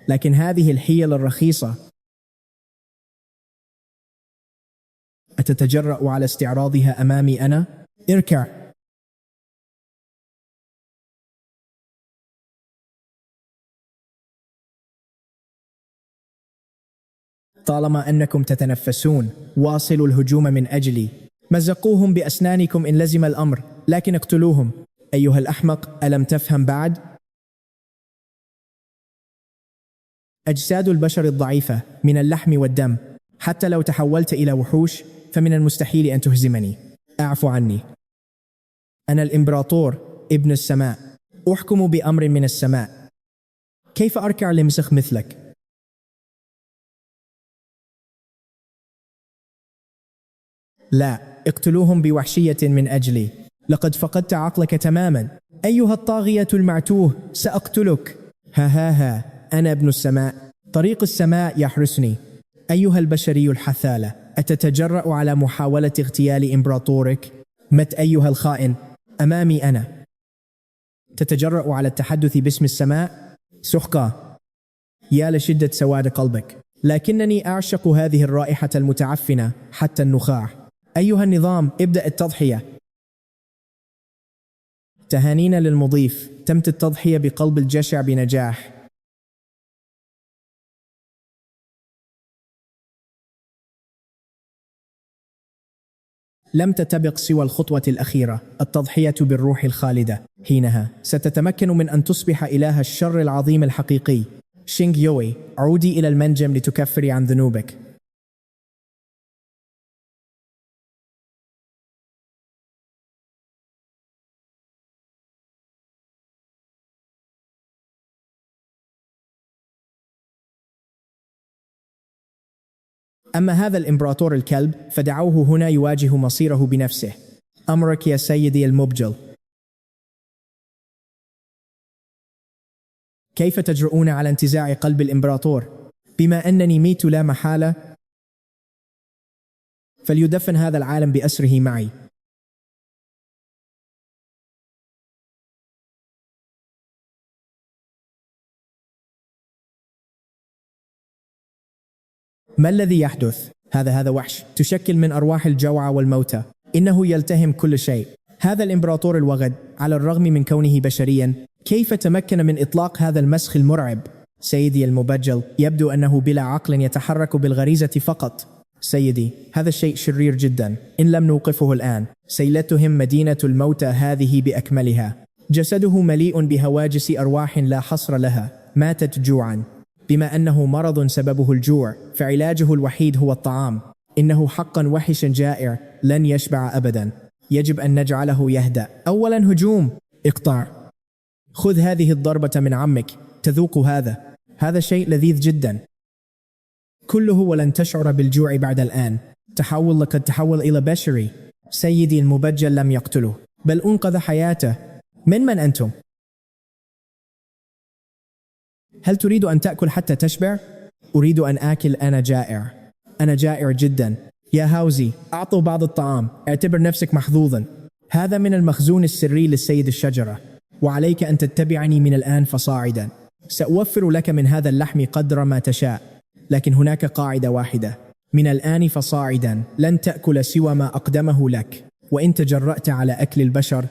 لكن هذه الحيل الرخيصة أتتجرأ على استعراضها أمامي أنا؟ اركع. طالما أنكم تتنفسون واصلوا الهجوم من أجلي. مزقوهم بأسنانكم إن لزم الأمر، لكن اقتلوهم. أيها الأحمق، ألم تفهم بعد؟ أجساد البشر الضعيفة من اللحم والدم، حتى لو تحولت إلى وحوش فمن المستحيل أن تهزمني. أعف عني. أنا الإمبراطور ابن السماء، أحكم بأمر من السماء. كيف أركع لمسخ مثلك؟ لا، اقتلوهم بوحشية من أجلي. لقد فقدت عقلك تماما أيها الطاغية المعتوه. سأقتلك. ها أنا ابن السماء. طريق السماء يحرسني. أيها البشري الحثالة، أتتجرأ على محاولة اغتيال إمبراطورك؟ مت أيها الخائن أمامي أنا. تتجرأ على التحدث باسم السماء؟ سحقا. يا لشدة سواد قلبك، لكنني أعشق هذه الرائحة المتعفنة حتى النخاع. أيها النظام، ابدأ التضحية. تهانينا للمضيف، تمت التضحية بقلب الجشع بنجاح. لم تتبق سوى الخطوة الأخيرة، التضحية بالروح الخالدة. حينها ستتمكن من أن تصبح إله الشر العظيم الحقيقي. شينغ يوي، عودي إلى المنجم لتكفري عن ذنوبك. أما هذا الإمبراطور الكلب فدعوه هنا يواجه مصيره بنفسه. أمرك يا سيدي المبجل. كيف تجرؤون على انتزاع قلب الإمبراطور؟ بما أنني ميت لا محالة، فليدفن هذا العالم بأسره معي. ما الذي يحدث؟ هذا وحش تشكل من أرواح الجوع والموتى. إنه يلتهم كل شيء. هذا الإمبراطور الوغد على الرغم من كونه بشريا كيف تمكن من إطلاق هذا المسخ المرعب؟ سيدي المبجل، يبدو أنه بلا عقل يتحرك بالغريزة فقط. سيدي، هذا الشيء شرير جدا. إن لم نوقفه الآن سيلتهم مدينة الموتى هذه بأكملها. جسده مليء بهواجس أرواح لا حصر لها، ماتت جوعا. بما أنه مرض سببه الجوع فعلاجه الوحيد هو الطعام. إنه حقا وحش جائع لن يشبع أبدا. يجب أن نجعله يهدأ. أولا هجوم. اقطع. خذ هذه الضربة من عمك. تذوق هذا شيء لذيذ جدا. كله ولن تشعر بالجوع بعد الآن. لقد تحول إلى بشري. سيدي المبجل لم يقتله بل أنقذ حياته. من أنتم؟ هل تريد أن تأكل حتى تشبع؟ أريد أن آكل. أنا جائع. أنا جائع جدا. يا هاوزي، أعطوا بعض الطعام. اعتبر نفسك محظوظا. هذا من المخزون السري للسيد الشجرة. وعليك أن تتبعني من الآن فصاعدا. سأوفر لك من هذا اللحم قدر ما تشاء، لكن هناك قاعدة واحدة: من الآن فصاعدا لن تأكل سوى ما أقدمه لك، وإن تجرأت على أكل البشر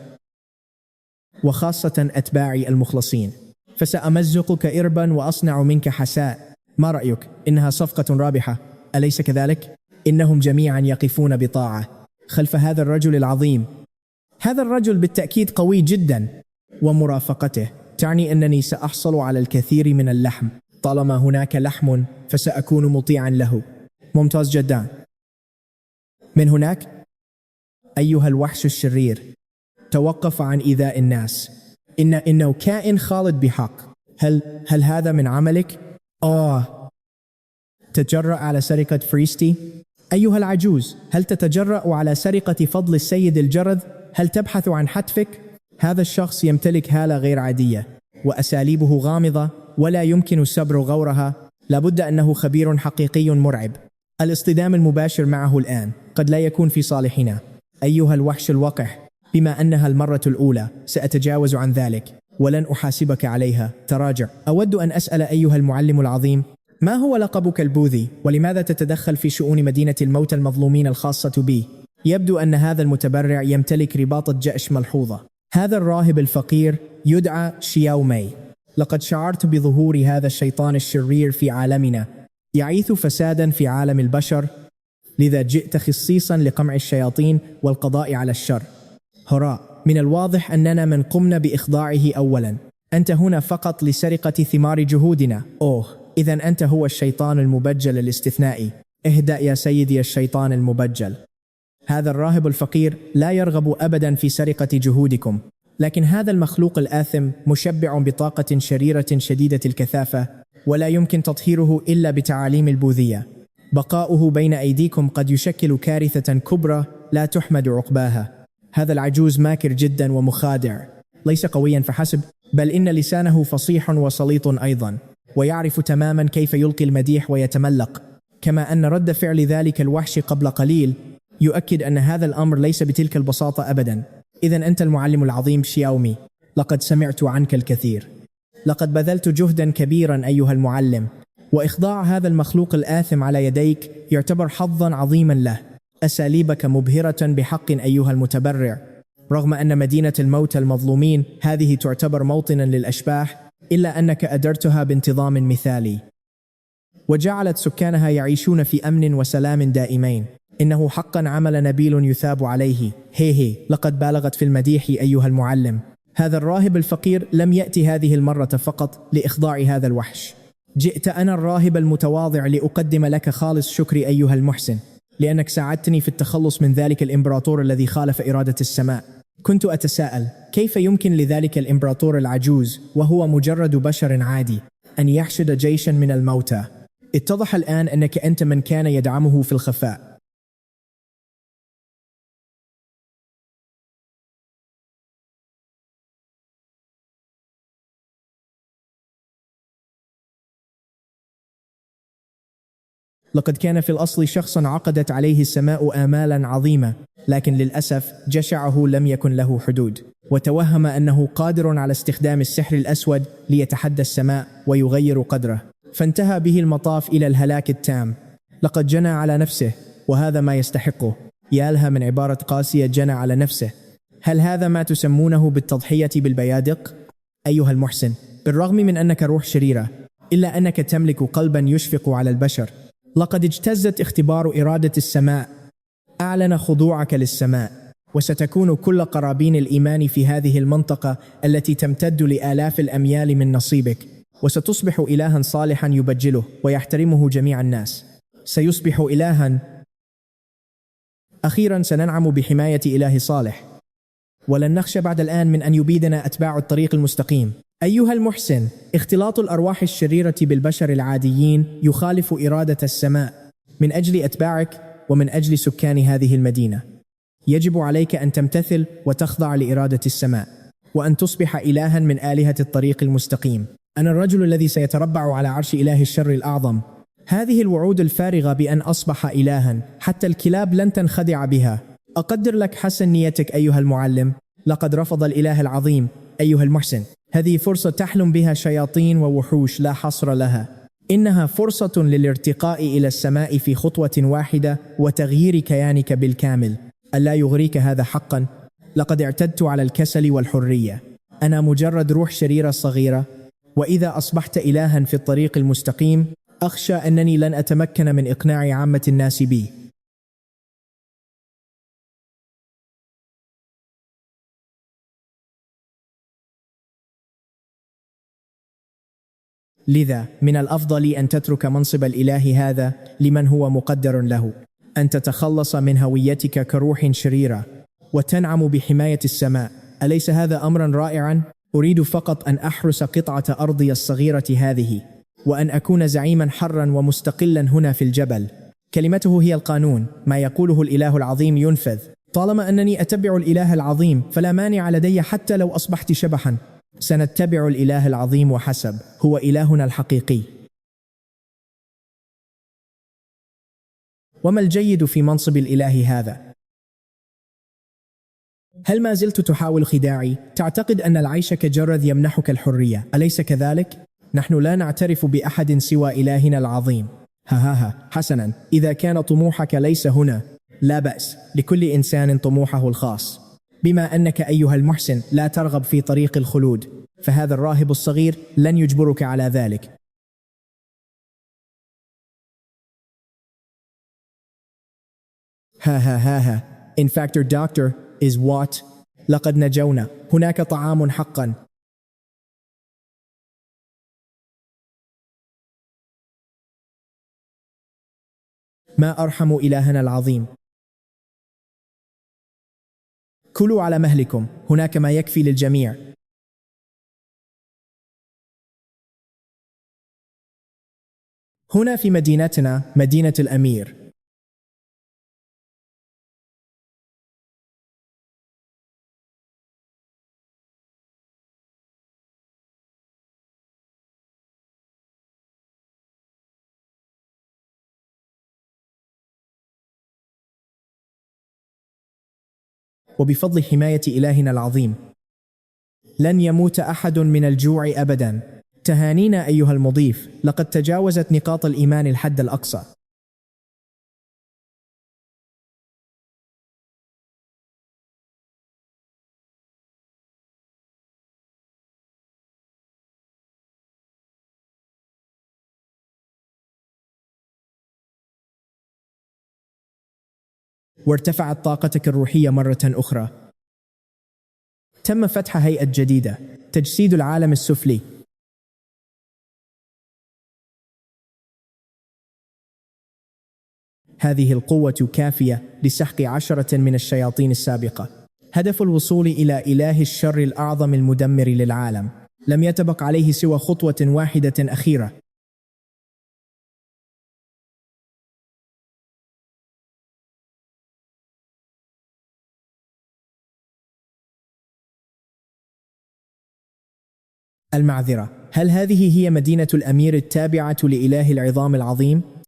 وخاصة أتباعي المخلصين فسأمزقك إربا وأصنع منك حساء. ما رأيك؟ إنها صفقة رابحة، أليس كذلك؟ إنهم جميعا يقفون بطاعة خلف هذا الرجل العظيم. هذا الرجل بالتأكيد قوي جدا، ومرافقته تعني أنني سأحصل على الكثير من اللحم. طالما هناك لحم فسأكون مطيعا له. ممتاز جدا. من هناك أيها الوحش الشرير، توقف عن إيذاء الناس. إنه كائن خالد بحق. هل هذا من عملك؟ تتجرأ على سرقة فريستي؟ أيها العجوز، هل تتجرأ على سرقة فضل السيد الجرذ؟ هل تبحث عن حتفك؟ هذا الشخص يمتلك هالة غير عادية، وأساليبه غامضة ولا يمكن سبر غورها. لابد أنه خبير حقيقي مرعب. الاصطدام المباشر معه الآن قد لا يكون في صالحنا. أيها الوحش الوقح، بما أنها المرة الأولى سأتجاوز عن ذلك ولن أحاسبك عليها. تراجع. أود أن أسأل أيها المعلم العظيم، ما هو لقبك البوذي؟ ولماذا تتدخل في شؤون مدينة الموتى المظلومين الخاصة بي؟ يبدو أن هذا المتبرع يمتلك رباطة جأش ملحوظة. هذا الراهب الفقير يدعى شياو ماي. لقد شعرت بظهور هذا الشيطان الشرير في عالمنا، يعيث فسادا في عالم البشر، لذا جئت خصيصا لقمع الشياطين والقضاء على الشر. هراء، من الواضح أننا من قمنا بإخضاعه أولا. أنت هنا فقط لسرقة ثمار جهودنا. إذن أنت هو الشيطان المبجل الاستثنائي. اهدأ يا سيدي الشيطان المبجل. هذا الراهب الفقير لا يرغب أبدا في سرقة جهودكم، لكن هذا المخلوق الآثم مشبع بطاقة شريرة شديدة الكثافة، ولا يمكن تطهيره إلا بتعاليم البوذية. بقاؤه بين أيديكم قد يشكل كارثة كبرى لا تحمد عقباها. هذا العجوز ماكر جدا ومخادع، ليس قويا فحسب، بل إن لسانه فصيح وسليط أيضا، ويعرف تماما كيف يلقي المديح ويتملق. كما أن رد فعل ذلك الوحش قبل قليل يؤكد أن هذا الأمر ليس بتلك البساطة أبدا. إذن أنت المعلم العظيم شياومي، لقد سمعت عنك الكثير. لقد بذلت جهدا كبيرا أيها المعلم، وإخضاع هذا المخلوق الآثم على يديك يعتبر حظا عظيما له. أساليبك مبهرة بحق أيها المتبرع. رغم أن مدينة الموتى المظلومين هذه تعتبر موطنا للأشباح، إلا أنك أدرتها بانتظام مثالي، وجعلت سكانها يعيشون في أمن وسلام دائمين. إنه حقا عمل نبيل يثاب عليه. لقد بالغت في المديح أيها المعلم. هذا الراهب الفقير لم يأتي هذه المرة فقط لإخضاع هذا الوحش. جئت أنا الراهب المتواضع لأقدم لك خالص شكري أيها المحسن، لأنك ساعدتني في التخلص من ذلك الإمبراطور الذي خالف إرادة السماء. كنت أتساءل كيف يمكن لذلك الإمبراطور العجوز وهو مجرد بشر عادي أن يحشد جيشا من الموتى. اتضح الآن أنك أنت من كان يدعمه في الخفاء. لقد كان في الأصل شخصا عقدت عليه السماء آمالا عظيمة، لكن للأسف جشعه لم يكن له حدود، وتوهم أنه قادر على استخدام السحر الأسود ليتحدى السماء ويغير قدره، فانتهى به المطاف إلى الهلاك التام. لقد جنى على نفسه، وهذا ما يستحقه. يا لها من عبارة قاسية، جنى على نفسه. هل هذا ما تسمونه بالتضحية بالبيادق؟ أيها المحسن، بالرغم من أنك روح شريرة، إلا أنك تملك قلبا يشفق على البشر. لقد اجتزت اختبار إرادة السماء، أعلن خضوعك للسماء، وستكون كل قرابين الإيمان في هذه المنطقة التي تمتد لآلاف الأميال من نصيبك، وستصبح إلها صالحا يبجله ويحترمه جميع الناس. سيصبح إلها. أخيرا سننعم بحماية إله صالح، ولن نخشى بعد الآن من أن يبيدنا أتباع الطريق المستقيم. أيها المحسن، اختلاط الأرواح الشريرة بالبشر العاديين يخالف إرادة السماء. من أجل أتباعك ومن أجل سكان هذه المدينة يجب عليك أن تمتثل وتخضع لإرادة السماء، وأن تصبح إلها من آلهة الطريق المستقيم. أنا الرجل الذي سيتربع على عرش إله الشر الأعظم. هذه الوعود الفارغة بأن أصبح إلها حتى الكلاب لن تنخدع بها. أقدر لك حسن نيتك أيها المعلم. لقد رفض الإله العظيم أيها المحسن، هذه فرصة تحلم بها شياطين ووحوش لا حصر لها. إنها فرصة للارتقاء إلى السماء في خطوة واحدة وتغيير كيانك بالكامل. ألا يغريك هذا حقا؟ لقد اعتدت على الكسل والحرية. أنا مجرد روح شريرة صغيرة، وإذا أصبحت إلها في الطريق المستقيم أخشى أنني لن أتمكن من إقناع عامة الناس بي. لذا من الأفضل أن تترك منصب الإله هذا لمن هو مقدر له، أن تتخلص من هويتك كروح شريرة وتنعم بحماية السماء. أليس هذا أمرا رائعا؟ أريد فقط أن أحرس قطعة أرضي الصغيرة هذه، وأن أكون زعيما حرا ومستقلا هنا في الجبل. كلمته هي القانون، ما يقوله الإله العظيم ينفذ. طالما أنني أتبع الإله العظيم فلا مانع لدي حتى لو أصبحت شبحا. سنتبع الإله العظيم وحسب، هو إلهنا الحقيقي. وما الجيد في منصب الإله هذا؟ هل ما زلت تحاول خداعي؟ تعتقد أن العيش كجرذ يمنحك الحرية، أليس كذلك؟ نحن لا نعترف بأحد سوى إلهنا العظيم. حسنا، إذا كان طموحك ليس هنا لا بأس، لكل إنسان طموحه الخاص. بما أنك أيها المحسن لا ترغب في طريق الخلود، فهذا الراهب الصغير لن يجبرك على ذلك. In fact, our doctor is what? لقد نجونا. هناك طعام حقا. ما أرحم إلهنا العظيم. كلوا على مهلكم، هناك ما يكفي للجميع. هنا في مدينتنا، مدينة الأمير. وبفضل حماية إلهنا العظيم لن يموت أحد من الجوع أبدا. تهانينا أيها المضيف، لقد تجاوزت نقاط الإيمان الحد الأقصى. وارتفعت طاقتك الروحية مرة أخرى. تم فتح هيئة جديدة، تجسيد العالم السفلي. هذه القوة كافية لسحق 10 من الشياطين السابقة. هدف الوصول إلى إله الشر الأعظم المدمر للعالم. لم يتبق عليه سوى خطوة واحدة أخيرة. المعذرة، هل هذه هي مدينة الأمير التابعة لإله العظام العظيم؟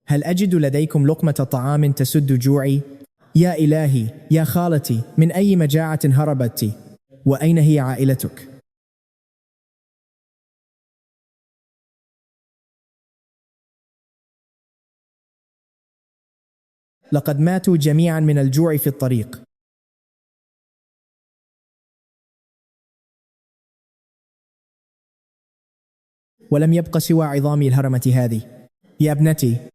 هل أجد لديكم لقمة طعام تسد جوعي؟ يا إلهي، يا خالتي، من أي مجاعة هربت؟ وأين هي عائلتك؟ لقد ماتوا جميعا من الجوع في الطريق. ولم يبق سوى عظام الهرمة هذه. يا ابنتي،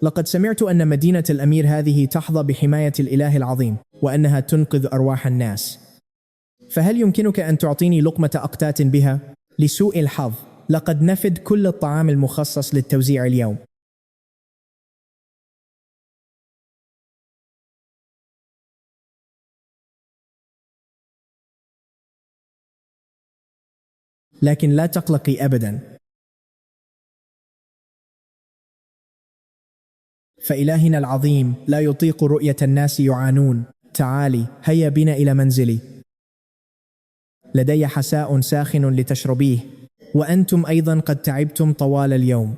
لقد سمعت أن مدينة الأمير هذه تحظى بحماية الإله العظيم، وأنها تنقذ أرواح الناس. فهل يمكنك أن تعطيني لقمة أقتات بها؟ لسوء الحظ، لقد نفد كل الطعام المخصص للتوزيع اليوم. لكن لا تقلقي أبدا. فإلهنا العظيم لا يطيق رؤية الناس يعانون. تعالي هيا بنا إلى منزلي، لدي حساء ساخن لتشربيه، وأنتم أيضا قد تعبتم طوال اليوم.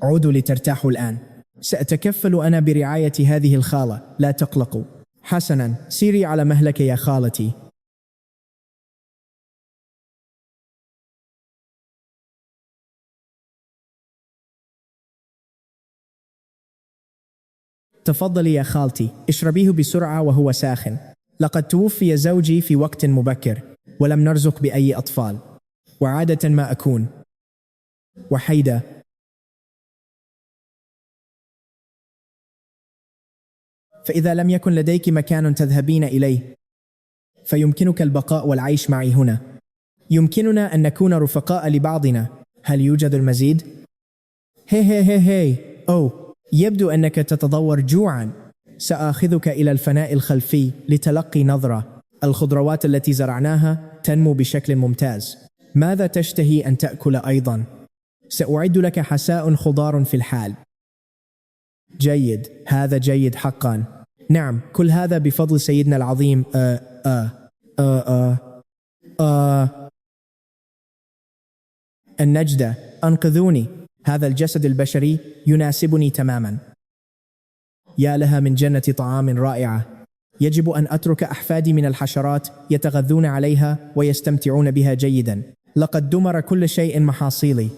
عودوا لترتاحوا الآن، سأتكفل أنا برعاية هذه الخالة، لا تقلقوا. حسنا، سيري على مهلك يا خالتي. تفضلي يا خالتي، اشربيه بسرعة وهو ساخن. لقد توفي زوجي في وقت مبكر، ولم نرزق بأي أطفال، وعادة ما أكون وحيدة. فإذا لم يكن لديك مكان تذهبين إليه، فيمكنك البقاء والعيش معي هنا. يمكننا أن نكون رفقاء لبعضنا. هل يوجد المزيد؟ هي هي هي هي. أوه، يبدو أنك تتضور جوعا. سآخذك إلى الفناء الخلفي لتلقي نظرة. الخضروات التي زرعناها تنمو بشكل ممتاز. ماذا تشتهي أن تأكل أيضا؟ سأعد لك حساء خضار في الحال. جيد، هذا جيد حقا. نعم، كل هذا بفضل سيدنا العظيم. النجدة، أنقذوني. هذا الجسد البشري يناسبني تماما. يا لها من جنة طعام رائعة. يجب أن أترك أحفادي من الحشرات يتغذون عليها ويستمتعون بها جيدا. لقد دمر كل شيء محاصيلي.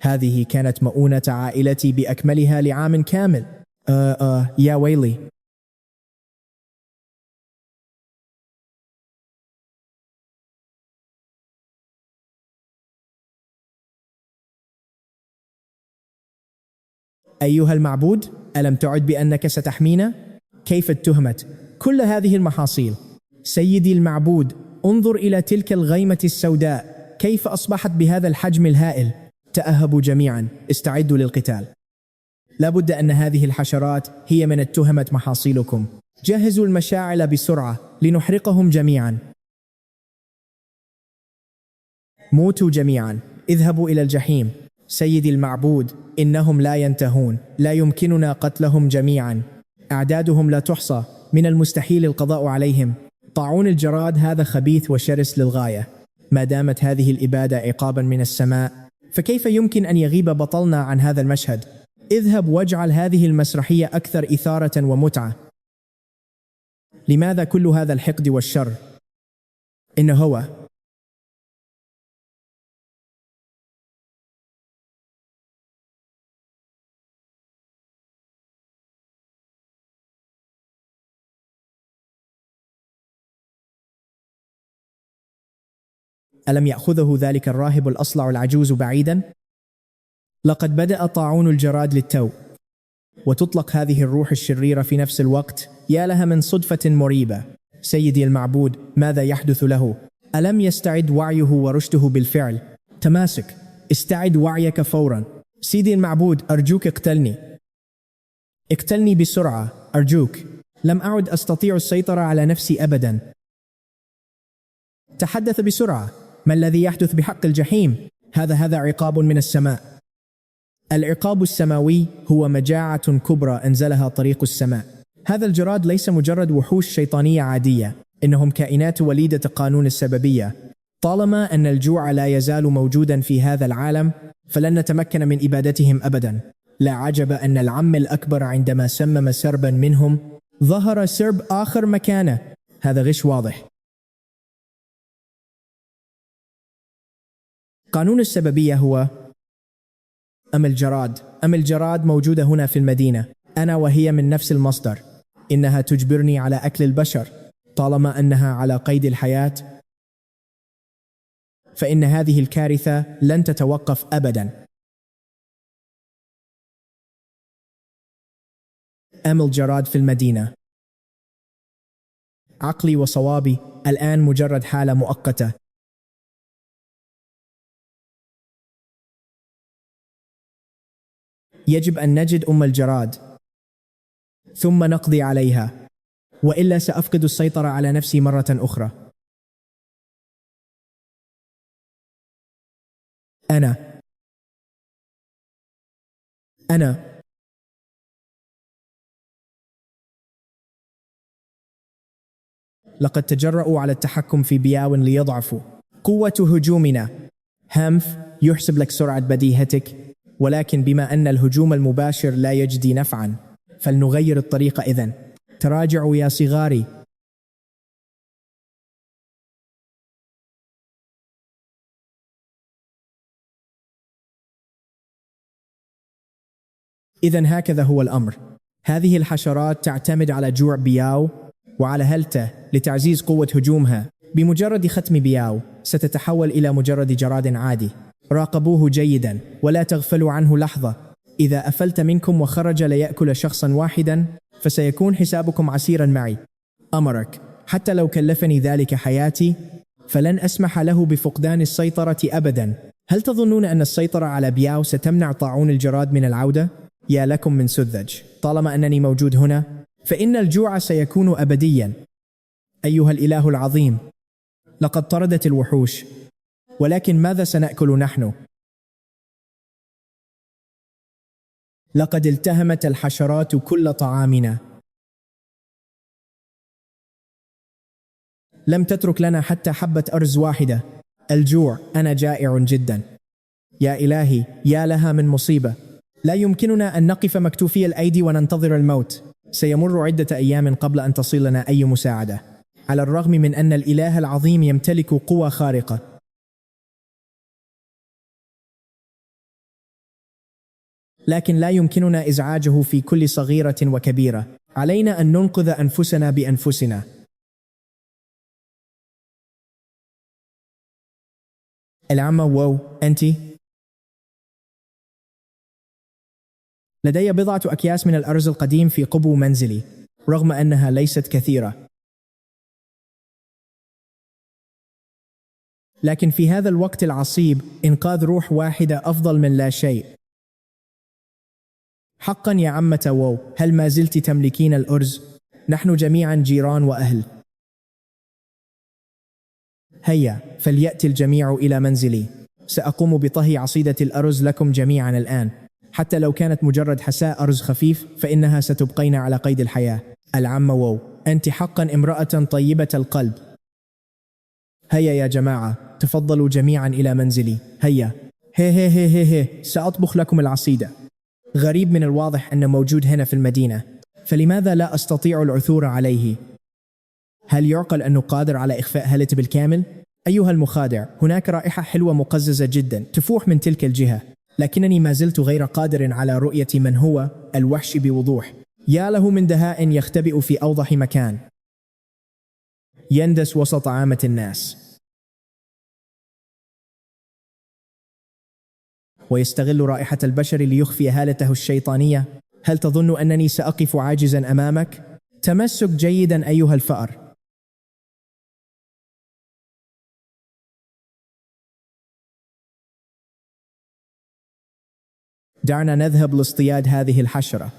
هذه كانت مؤونة عائلتي بأكملها لعام كامل. يا ويلي. أيها المعبود، ألم تعد بأنك ستحمينا؟ كيف اتهمت كل هذه المحاصيل؟ سيدي المعبود، انظر إلى تلك الغيمة السوداء، كيف أصبحت بهذا الحجم الهائل؟ تأهبوا جميعا، استعدوا للقتال. لابد أن هذه الحشرات هي من اتهمة محاصيلكم. جهزوا المشاعل بسرعة لنحرقهم جميعا. موتوا جميعا، اذهبوا إلى الجحيم. سيدي المعبود، إنهم لا ينتهون، لا يمكننا قتلهم جميعا. أعدادهم لا تحصى، من المستحيل القضاء عليهم. طاعون الجراد هذا خبيث وشرس للغاية. ما دامت هذه الإبادة عقابا من السماء، فكيف يمكن أن يغيب بطلنا عن هذا المشهد؟ اذهب واجعل هذه المسرحية أكثر إثارة ومتعة. لماذا كل هذا الحقد والشر؟ إنه هو. ألم يأخذه ذلك الراهب الأصلع العجوز بعيدا؟ لقد بدأ طاعون الجراد للتو، وتطلق هذه الروح الشريرة في نفس الوقت. يا لها من صدفة مريبة. سيدي المعبود، ماذا يحدث له؟ ألم يستعد وعيه ورشده بالفعل؟ تماسك، استعد وعيك فورا. سيدي المعبود، أرجوك اقتلني. اقتلني بسرعة، أرجوك. لم أعد أستطيع السيطرة على نفسي أبدا. تحدث بسرعة. ما الذي يحدث بحق الجحيم؟ هذا عقاب من السماء. العقاب السماوي هو مجاعة كبرى أنزلها طريق السماء. هذا الجراد ليس مجرد وحوش شيطانية عادية، إنهم كائنات وليدة قانون السببية. طالما أن الجوع لا يزال موجودا في هذا العالم، فلن نتمكن من إبادتهم أبدا. لا عجب أن العم الأكبر عندما سمم سربا منهم، ظهر سرب آخر مكانه. هذا غش واضح. قانون السببية هو أم الجراد موجودة هنا في المدينة، أنا وهي من نفس المصدر. إنها تجبرني على أكل البشر. طالما أنها على قيد الحياة، فإن هذه الكارثة لن تتوقف أبدا. أم الجراد في المدينة. عقلي وصوابي الآن مجرد حالة مؤقتة. يجب أن نجد أم الجراد. ثم نقضي عليها، وإلا سأفقد السيطرة على نفسي مرة أخرى. أنا لقد تجرؤوا على التحكم في بياو ليضعفوا. قوة هجومنا هامف يحسب لك سرعة بديهتك، ولكن بما أن الهجوم المباشر لا يجدي نفعا فلنغير الطريقة إذن. تراجعوا يا صغاري. إذن هكذا هو الأمر. هذه الحشرات تعتمد على جوع بياو وعلى هلته لتعزيز قوة هجومها. بمجرد ختم بياو ستتحول إلى مجرد جراد عادي. راقبوه جيدا ولا تغفلوا عنه لحظة. إذا أفلت منكم وخرج ليأكل شخصا واحدا فسيكون حسابكم عسيرا معي. أمرك حتى لو كلفني ذلك حياتي فلن أسمح له بفقدان السيطرة أبدا. هل تظنون أن السيطرة على بياو ستمنع طاعون الجراد من العودة؟ يا لكم من سذج. طالما أنني موجود هنا فإن الجوع سيكون أبديا. أيها الإله العظيم، لقد طردت الوحوش، ولكن ماذا سنأكل نحن؟ لقد التهمت الحشرات كل طعامنا. لم تترك لنا حتى حبة أرز واحدة. الجوع، أنا جائع جدا. يا إلهي، يا لها من مصيبة. لا يمكننا أن نقف مكتوفي الأيدي وننتظر الموت. سيمر عدة أيام قبل أن تصلنا أي مساعدة، على الرغم من أن الإله العظيم يمتلك قوى خارقة. لكن لا يمكننا إزعاجه في كل صغيرة وكبيرة. علينا أن ننقذ أنفسنا بأنفسنا. العمة واو، أنت؟ لدي بضعة أكياس من الأرز القديم في قبو منزلي، رغم أنها ليست كثيرة، لكن في هذا الوقت العصيب إنقاذ روح واحدة أفضل من لا شيء. حقا يا عمة واو، هل ما زلت تملكين الأرز؟ نحن جميعا جيران وأهل. هيا فليأتي الجميع إلى منزلي. سأقوم بطهي عصيدة الأرز لكم جميعا الآن. حتى لو كانت مجرد حساء أرز خفيف فإنها ستبقين على قيد الحياة. العمة واو، أنت حقا امرأة طيبة القلب. هيا يا جماعة، تفضلوا جميعا إلى منزلي. هيا. هي سأطبخ لكم العصيدة. غريب من الواضح أنه موجود هنا في المدينة، فلماذا لا أستطيع العثور عليه؟ هل يعقل أنه قادر على إخفاء هالته بالكامل؟ أيها المخادع، هناك رائحة حلوة مقززة جدا تفوح من تلك الجهة، لكنني ما زلت غير قادر على رؤية من هو الوحش بوضوح. يا له من دهاء يختبئ في أوضح مكان، يندس وسط عامة الناس، ويستغل رائحة البشر ليخفي هالته الشيطانية. هل تظن أنني سأقف عاجزا أمامك؟ تمسك جيدا أيها الفأر. دعنا نذهب لاصطياد هذه الحشرة.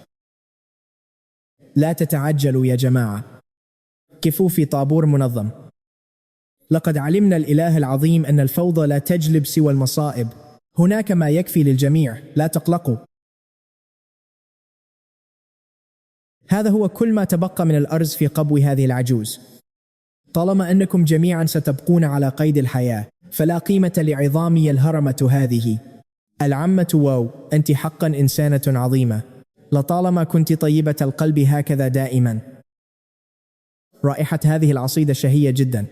لا تتعجلوا يا جماعة، كفوا في طابور منظم. لقد علمنا الإله العظيم أن الفوضى لا تجلب سوى المصائب. هناك ما يكفي للجميع، لا تقلقوا. هذا هو كل ما تبقى من الأرز في قبو هذه العجوز. طالما أنكم جميعا ستبقون على قيد الحياة فلا قيمة لعظامي الهرمة هذه. العمة واو، أنت حقا إنسانة عظيمة. لطالما كنت طيبة القلب هكذا دائما. رائحة هذه العصيدة شهية جدا،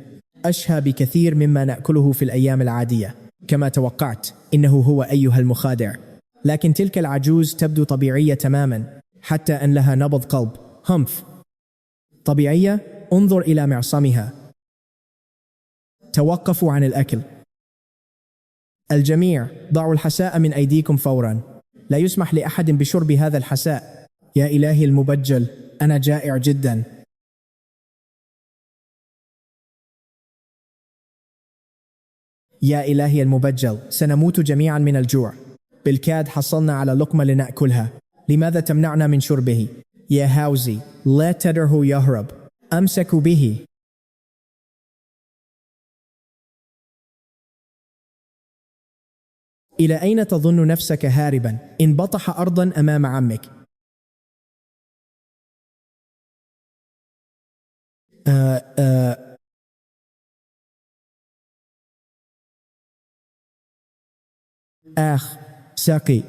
أشهى بكثير مما نأكله في الأيام العادية. كما توقعت إنه هو أيها المخادع، لكن تلك العجوز تبدو طبيعية تماما، حتى أن لها نبض قلب. همف. طبيعية؟ انظر إلى معصمها. توقفوا عن الأكل. الجميع ضعوا الحساء من أيديكم فورا. لا يسمح لأحد بشرب هذا الحساء. يا إلهي المبجل، أنا جائع جدا. يا إلهي المبجل، سنموت جميعا من الجوع. بالكاد حصلنا على لقمة لنأكلها. لماذا تمنعنا من شربه؟ يا هاوزي لا تدعه يهرب، أمسك به. إلى أين تظن نفسك هاربا؟ إن بطح أرضا أمام عمك. ساقي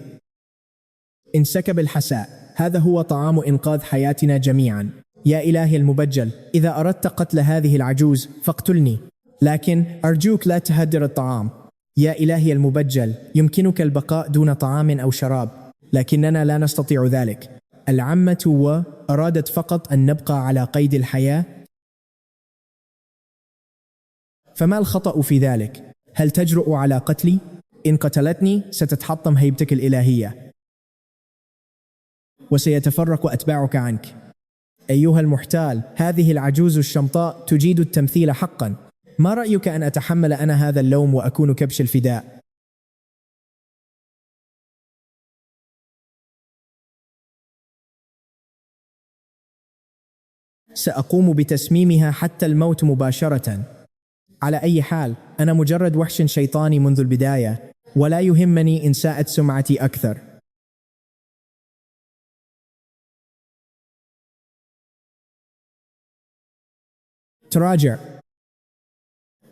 انسكب الحساء. هذا هو طعام إنقاذ حياتنا جميعا. يا إلهي المبجل، إذا أردت قتل هذه العجوز فاقتلني، لكن أرجوك لا تهدر الطعام. يا إلهي المبجل، يمكنك البقاء دون طعام أو شراب، لكننا لا نستطيع ذلك. العمة أرادت فقط أن نبقى على قيد الحياة. فما الخطأ في ذلك؟ هل تجرؤ على قتلي؟ إن قتلتني ستتحطم هيبتك الإلهية وسيتفرق أتباعك عنك. أيها المحتال، هذه العجوز الشمطاء تجيد التمثيل حقا. ما رأيك أن أتحمل أنا هذا اللوم وأكون كبش الفداء؟ سأقوم بتسميمها حتى الموت مباشرة. على أي حال، أنا مجرد وحش شيطاني منذ البداية، ولا يهمني إن ساءت سمعتي أكثر. تراجع.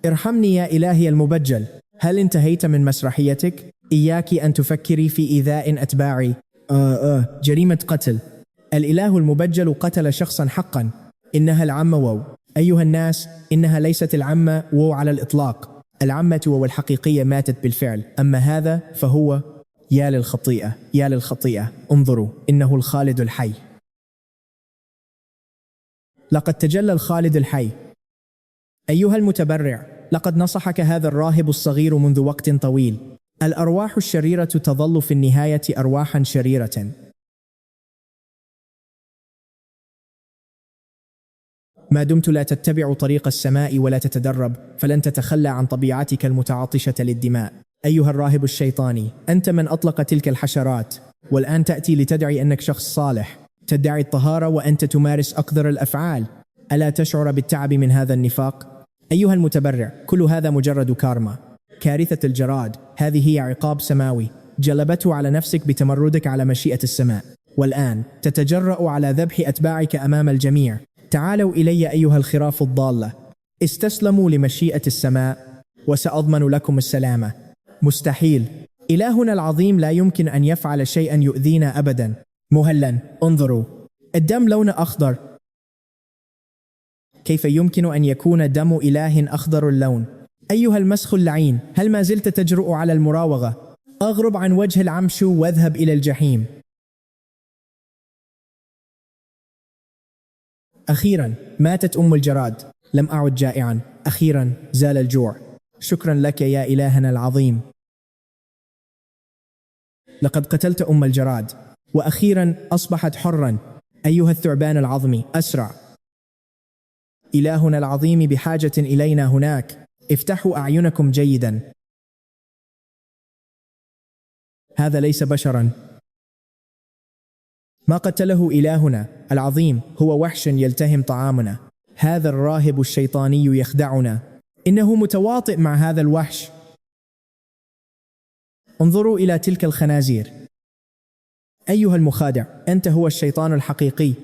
ارحمني يا إلهي المبجل، هل انتهيت من مسرحيتك؟ إياك أن تفكري في إيذاء أتباعي. جريمة قتل. الإله المبجل قتل شخصا حقا. إنها العمة وو. أيها الناس، إنها ليست العمة وو على الإطلاق. العمة وو الحقيقية ماتت بالفعل، أما هذا فهو. يا للخطيئة، يا للخطيئة، انظروا، إنه الخالد الحي. لقد تجلى الخالد الحي. أيها المتبرع، لقد نصحك هذا الراهب الصغير منذ وقت طويل. الأرواح الشريرة تظل في النهاية أرواحا شريرة. ما دمت لا تتبع طريق السماء ولا تتدرب، فلن تتخلى عن طبيعتك المتعطشة للدماء. أيها الراهب الشيطاني، أنت من أطلق تلك الحشرات، والآن تأتي لتدعي أنك شخص صالح. تدعي الطهارة وأنت تمارس أقذر الأفعال. ألا تشعر بالتعب من هذا النفاق؟ أيها المتبرع، كل هذا مجرد كارما. كارثة الجراد، هذه هي عقاب سماوي جلبته على نفسك بتمردك على مشيئة السماء، والآن تتجرأ على ذبح أتباعك أمام الجميع. تعالوا إلي أيها الخراف الضالة، استسلموا لمشيئة السماء وسأضمن لكم السلامة. مستحيل. إلهنا العظيم لا يمكن أن يفعل شيئا يؤذينا أبدا. مهلا، انظروا، الدم لون أخضر. كيف يمكن أن يكون دم إله أخضر اللون؟ أيها المسخ اللعين، هل ما زلت تجرؤ على المراوغة؟ أغرب عن وجه العمشو واذهب إلى الجحيم. أخيرا ماتت أم الجراد. لم أعد جائعا. أخيرا زال الجوع. شكرا لك يا إلهنا العظيم. لقد قتلت أم الجراد، وأخيرا أصبحت حرا. أيها الثعبان العظمي، أسرع. إلهنا العظيم بحاجة إلينا هناك. افتحوا أعينكم جيدا. هذا ليس بشرا. ما قتله إلهنا العظيم، هو وحش يلتهم طعامنا. هذا الراهب الشيطاني يخدعنا. إنه متواطئ مع هذا الوحش. انظروا إلى تلك الخنازير. أيها المخادع، أنت هو الشيطان الحقيقي.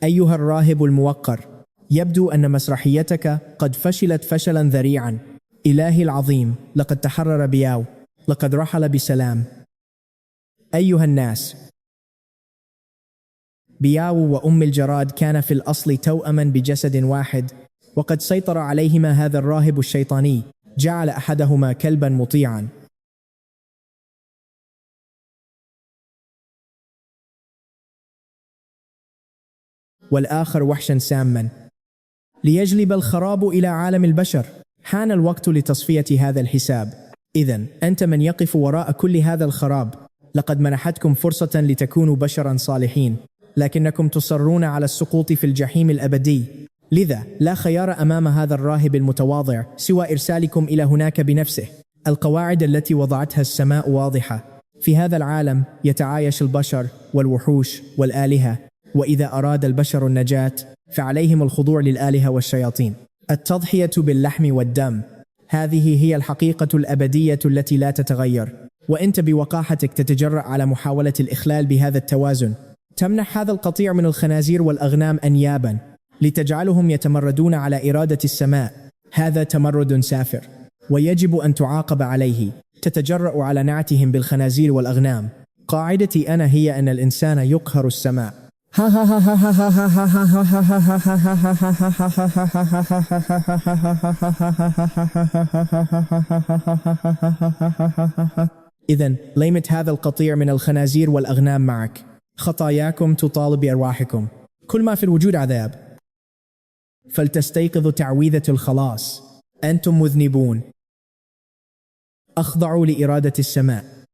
أيها الراهب الموقر، يبدو أن مسرحيتك قد فشلت فشلا ذريعا. إلهي العظيم، لقد تحرر بياو، لقد رحل بسلام. أيها الناس، بياو وأم الجراد كان في الأصل توأما بجسد واحد، وقد سيطر عليهما هذا الراهب الشيطاني، جعل أحدهما كلبا مطيعا. والآخر وحشا ساما، ليجلب الخراب إلى عالم البشر. حان الوقت لتصفية هذا الحساب. إذن أنت من يقف وراء كل هذا الخراب. لقد منحتكم فرصة لتكونوا بشرا صالحين، لكنكم تصرون على السقوط في الجحيم الأبدي. لذا لا خيار أمام هذا الراهب المتواضع سوى إرسالكم إلى هناك بنفسه. القواعد التي وضعتها السماء واضحة. في هذا العالم يتعايش البشر والوحوش والآلهة، وإذا أراد البشر النجاة فعليهم الخضوع للآلهة والشياطين. التضحية باللحم والدم، هذه هي الحقيقة الأبدية التي لا تتغير، وأنت بوقاحتك تتجرأ على محاولة الإخلال بهذا التوازن. تمنح هذا القطيع من الخنازير والأغنام أنيابا لتجعلهم يتمردون على إرادة السماء. هذا تمرد سافر ويجب أن تعاقب عليه. تتجرأ على نعتهم بالخنازير والأغنام. قاعدتي أنا هي أن الإنسان يقهر السماء. إذن ليمت هذا القطيع من الخنازير والأغنام معك. خطاياكم تطالب بأرواحكم. كل ما في الوجود عذاب، فلتستيقظوا تعويذة الخلاص. أنتم مذنبون، أخضعوا لإرادة السماء.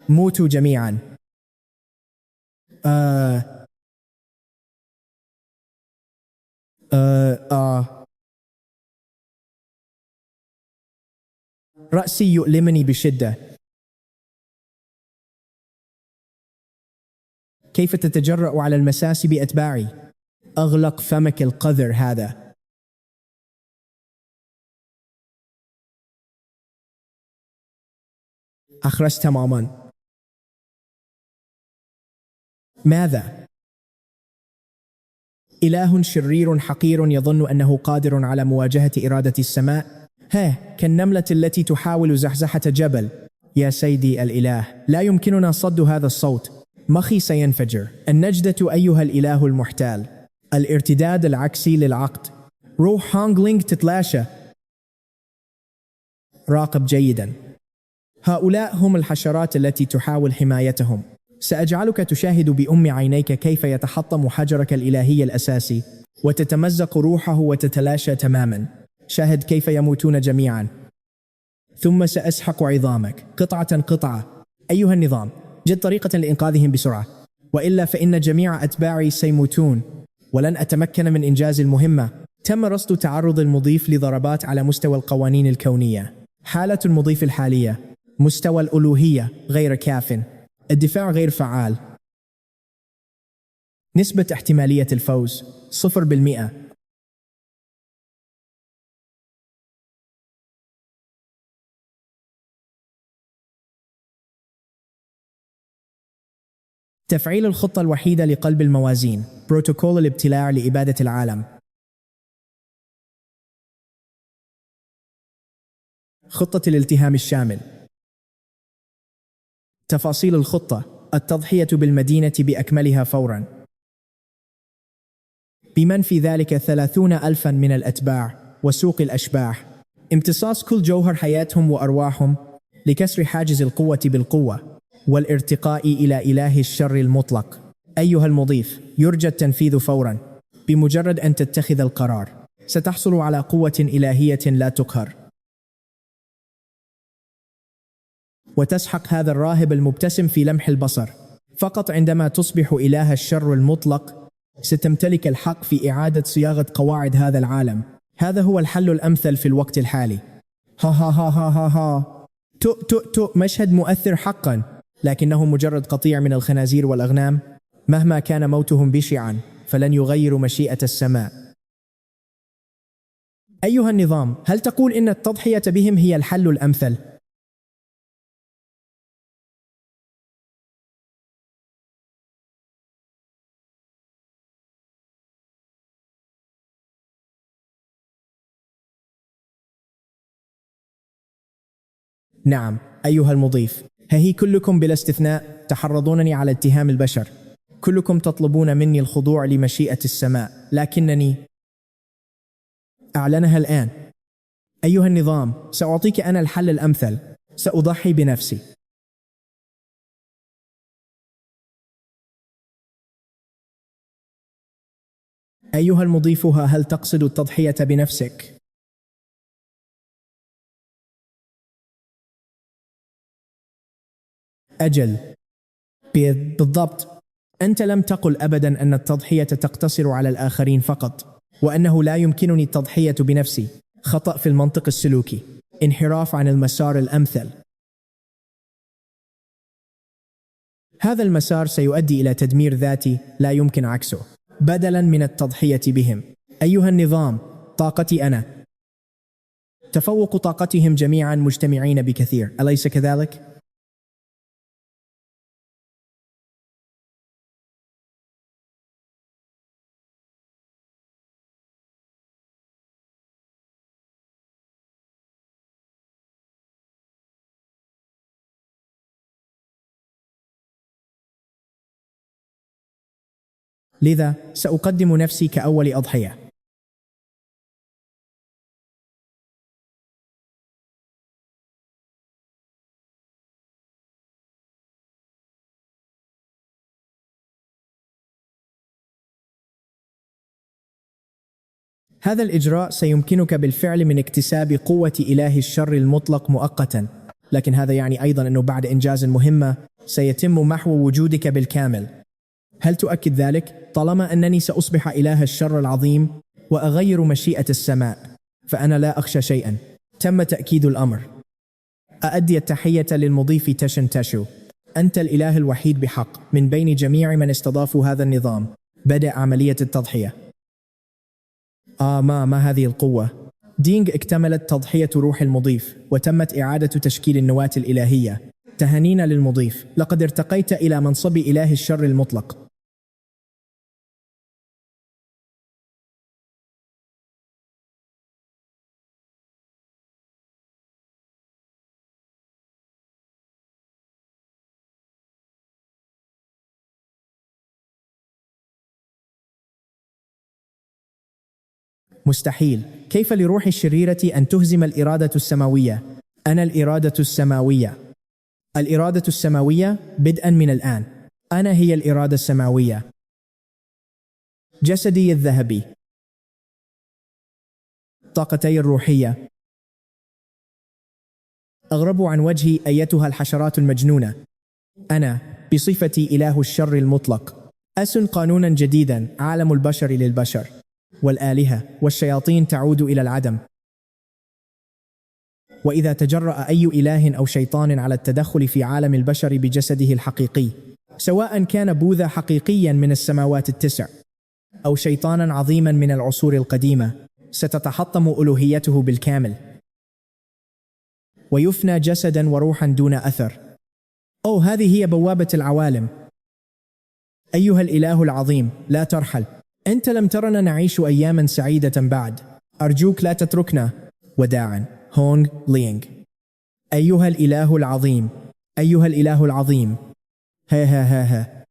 موتوا جميعا. رأسي يؤلمني بشدة. كيف تتجرأ على المساس بأتباعي؟ أغلق فمك القذر هذا. أخرس تماما. ماذا؟ إله شرير حقير يظن أنه قادر على مواجهة إرادة السماء؟ كالنملة التي تحاول زحزحة جبل. يا سيدي الإله، لا يمكننا صد هذا الصوت. مخي سينفجر. النجدة أيها الإله المحتال. الارتداد العكسي للعقد. روح هونغ لينغ تتلاشى. راقب جيدا. هؤلاء هم الحشرات التي تحاول حمايتهم. سأجعلك تشاهد بأم عينيك كيف يتحطم حجرك الإلهي الأساسي وتتمزق روحه وتتلاشى تماما. شاهد كيف يموتون جميعا. ثم سأسحق عظامك قطعة قطعة. أيها النظام، جد طريقة لإنقاذهم بسرعة، وإلا فإن جميع أتباعي سيموتون ولن أتمكن من إنجاز المهمة. تم رصد تعرض المضيف لضربات على مستوى القوانين الكونية. حالة المضيف الحالية: مستوى الألوهية غير كاف. الدفاع غير فعال. نسبة احتمالية الفوز 0%. تفعيل الخطة الوحيدة لقلب الموازين. بروتوكول الابتلاع لإبادة العالم. خطة الالتهام الشامل. تفاصيل الخطة: التضحية بالمدينة بأكملها فورا، بمن في ذلك 30,000 من الأتباع وسوق الأشباح. امتصاص كل جوهر حياتهم وأرواحهم لكسر حاجز القوة بالقوة والارتقاء إلى إله الشر المطلق. أيها المضيف، يرجى التنفيذ فورا. بمجرد أن تتخذ القرار ستحصل على قوة إلهية لا تقهر، وتسحق هذا الراهب المبتسم في لمح البصر. فقط عندما تصبح إله الشر المطلق ستمتلك الحق في إعادة صياغة قواعد هذا العالم. هذا هو الحل الأمثل في الوقت الحالي. ها ها ها ها ها ها. مشهد مؤثر حقا، لكنه مجرد قطيع من الخنازير والأغنام. مهما كان موتهم بشعا فلن يغيروا مشيئة السماء. أيها النظام، هل تقول إن التضحية بهم هي الحل الأمثل؟ نعم أيها المضيف، هي كلكم بلا استثناء تحرضونني على اتهام البشر. كلكم تطلبون مني الخضوع لمشيئة السماء، لكنني أعلنها الآن. أيها النظام، سأعطيك أنا الحل الأمثل. سأضحي بنفسي. أيها المضيف، هل تقصد التضحية بنفسك؟ أجل، بالضبط. أنت لم تقل أبدا أن التضحية تقتصر على الآخرين فقط، وأنه لا يمكنني التضحية بنفسي. خطأ في المنطق السلوكي، انحراف عن المسار الأمثل. هذا المسار سيؤدي إلى تدمير ذاتي لا يمكن عكسه، بدلا من التضحية بهم. أيها النظام، طاقتي أنا تفوق طاقتهم جميعا مجتمعين بكثير، أليس كذلك؟ لذا سأقدم نفسي كأول أضحية. هذا الإجراء سيمكنك بالفعل من اكتساب قوة إله الشر المطلق مؤقتا، لكن هذا يعني أيضا أنه بعد إنجاز المهمة سيتم محو وجودك بالكامل. هل تؤكد ذلك؟ طالما أنني سأصبح إله الشر العظيم وأغير مشيئة السماء، فأنا لا أخشى شيئا. تم تأكيد الأمر. أؤدي التحية للمضيف تشن تاشو. أنت الإله الوحيد بحق من بين جميع من استضافوا هذا النظام. بدأ عملية التضحية. ما هذه القوة؟ دينغ، اكتملت تضحية روح المضيف وتمت إعادة تشكيل النواة الإلهية. تهانينا للمضيف، لقد ارتقيت إلى منصب إله الشر المطلق. مستحيل. كيف لروح الشريرة أن تهزم الإرادة السماوية؟ أنا الإرادة السماوية. الإرادة السماوية بدءا من الآن. أنا هي الإرادة السماوية. جسدي الذهبي، طاقتي الروحية. أغرب عن وجهي أيتها الحشرات المجنونة. أنا بصفتي إله الشر المطلق أسن قانونا جديدا. عالم البشر للبشر، والآلهة والشياطين تعود إلى العدم. وإذا تجرأ أي إله أو شيطان على التدخل في عالم البشر بجسده الحقيقي، سواء كان بوذا حقيقيا من السماوات التسع أو شيطانا عظيما من العصور القديمة، ستتحطم ألوهيته بالكامل ويفنى جسدا وروحا دون أثر. هذه هي بوابة العوالم. أيها الإله العظيم، لا ترحل. أنت لم ترنا نعيش أياما سعيدة بعد. أرجوك لا تتركنا. وداعا، هونغ لينغ. أيها الإله العظيم، أيها الإله العظيم. ها ها ها ها.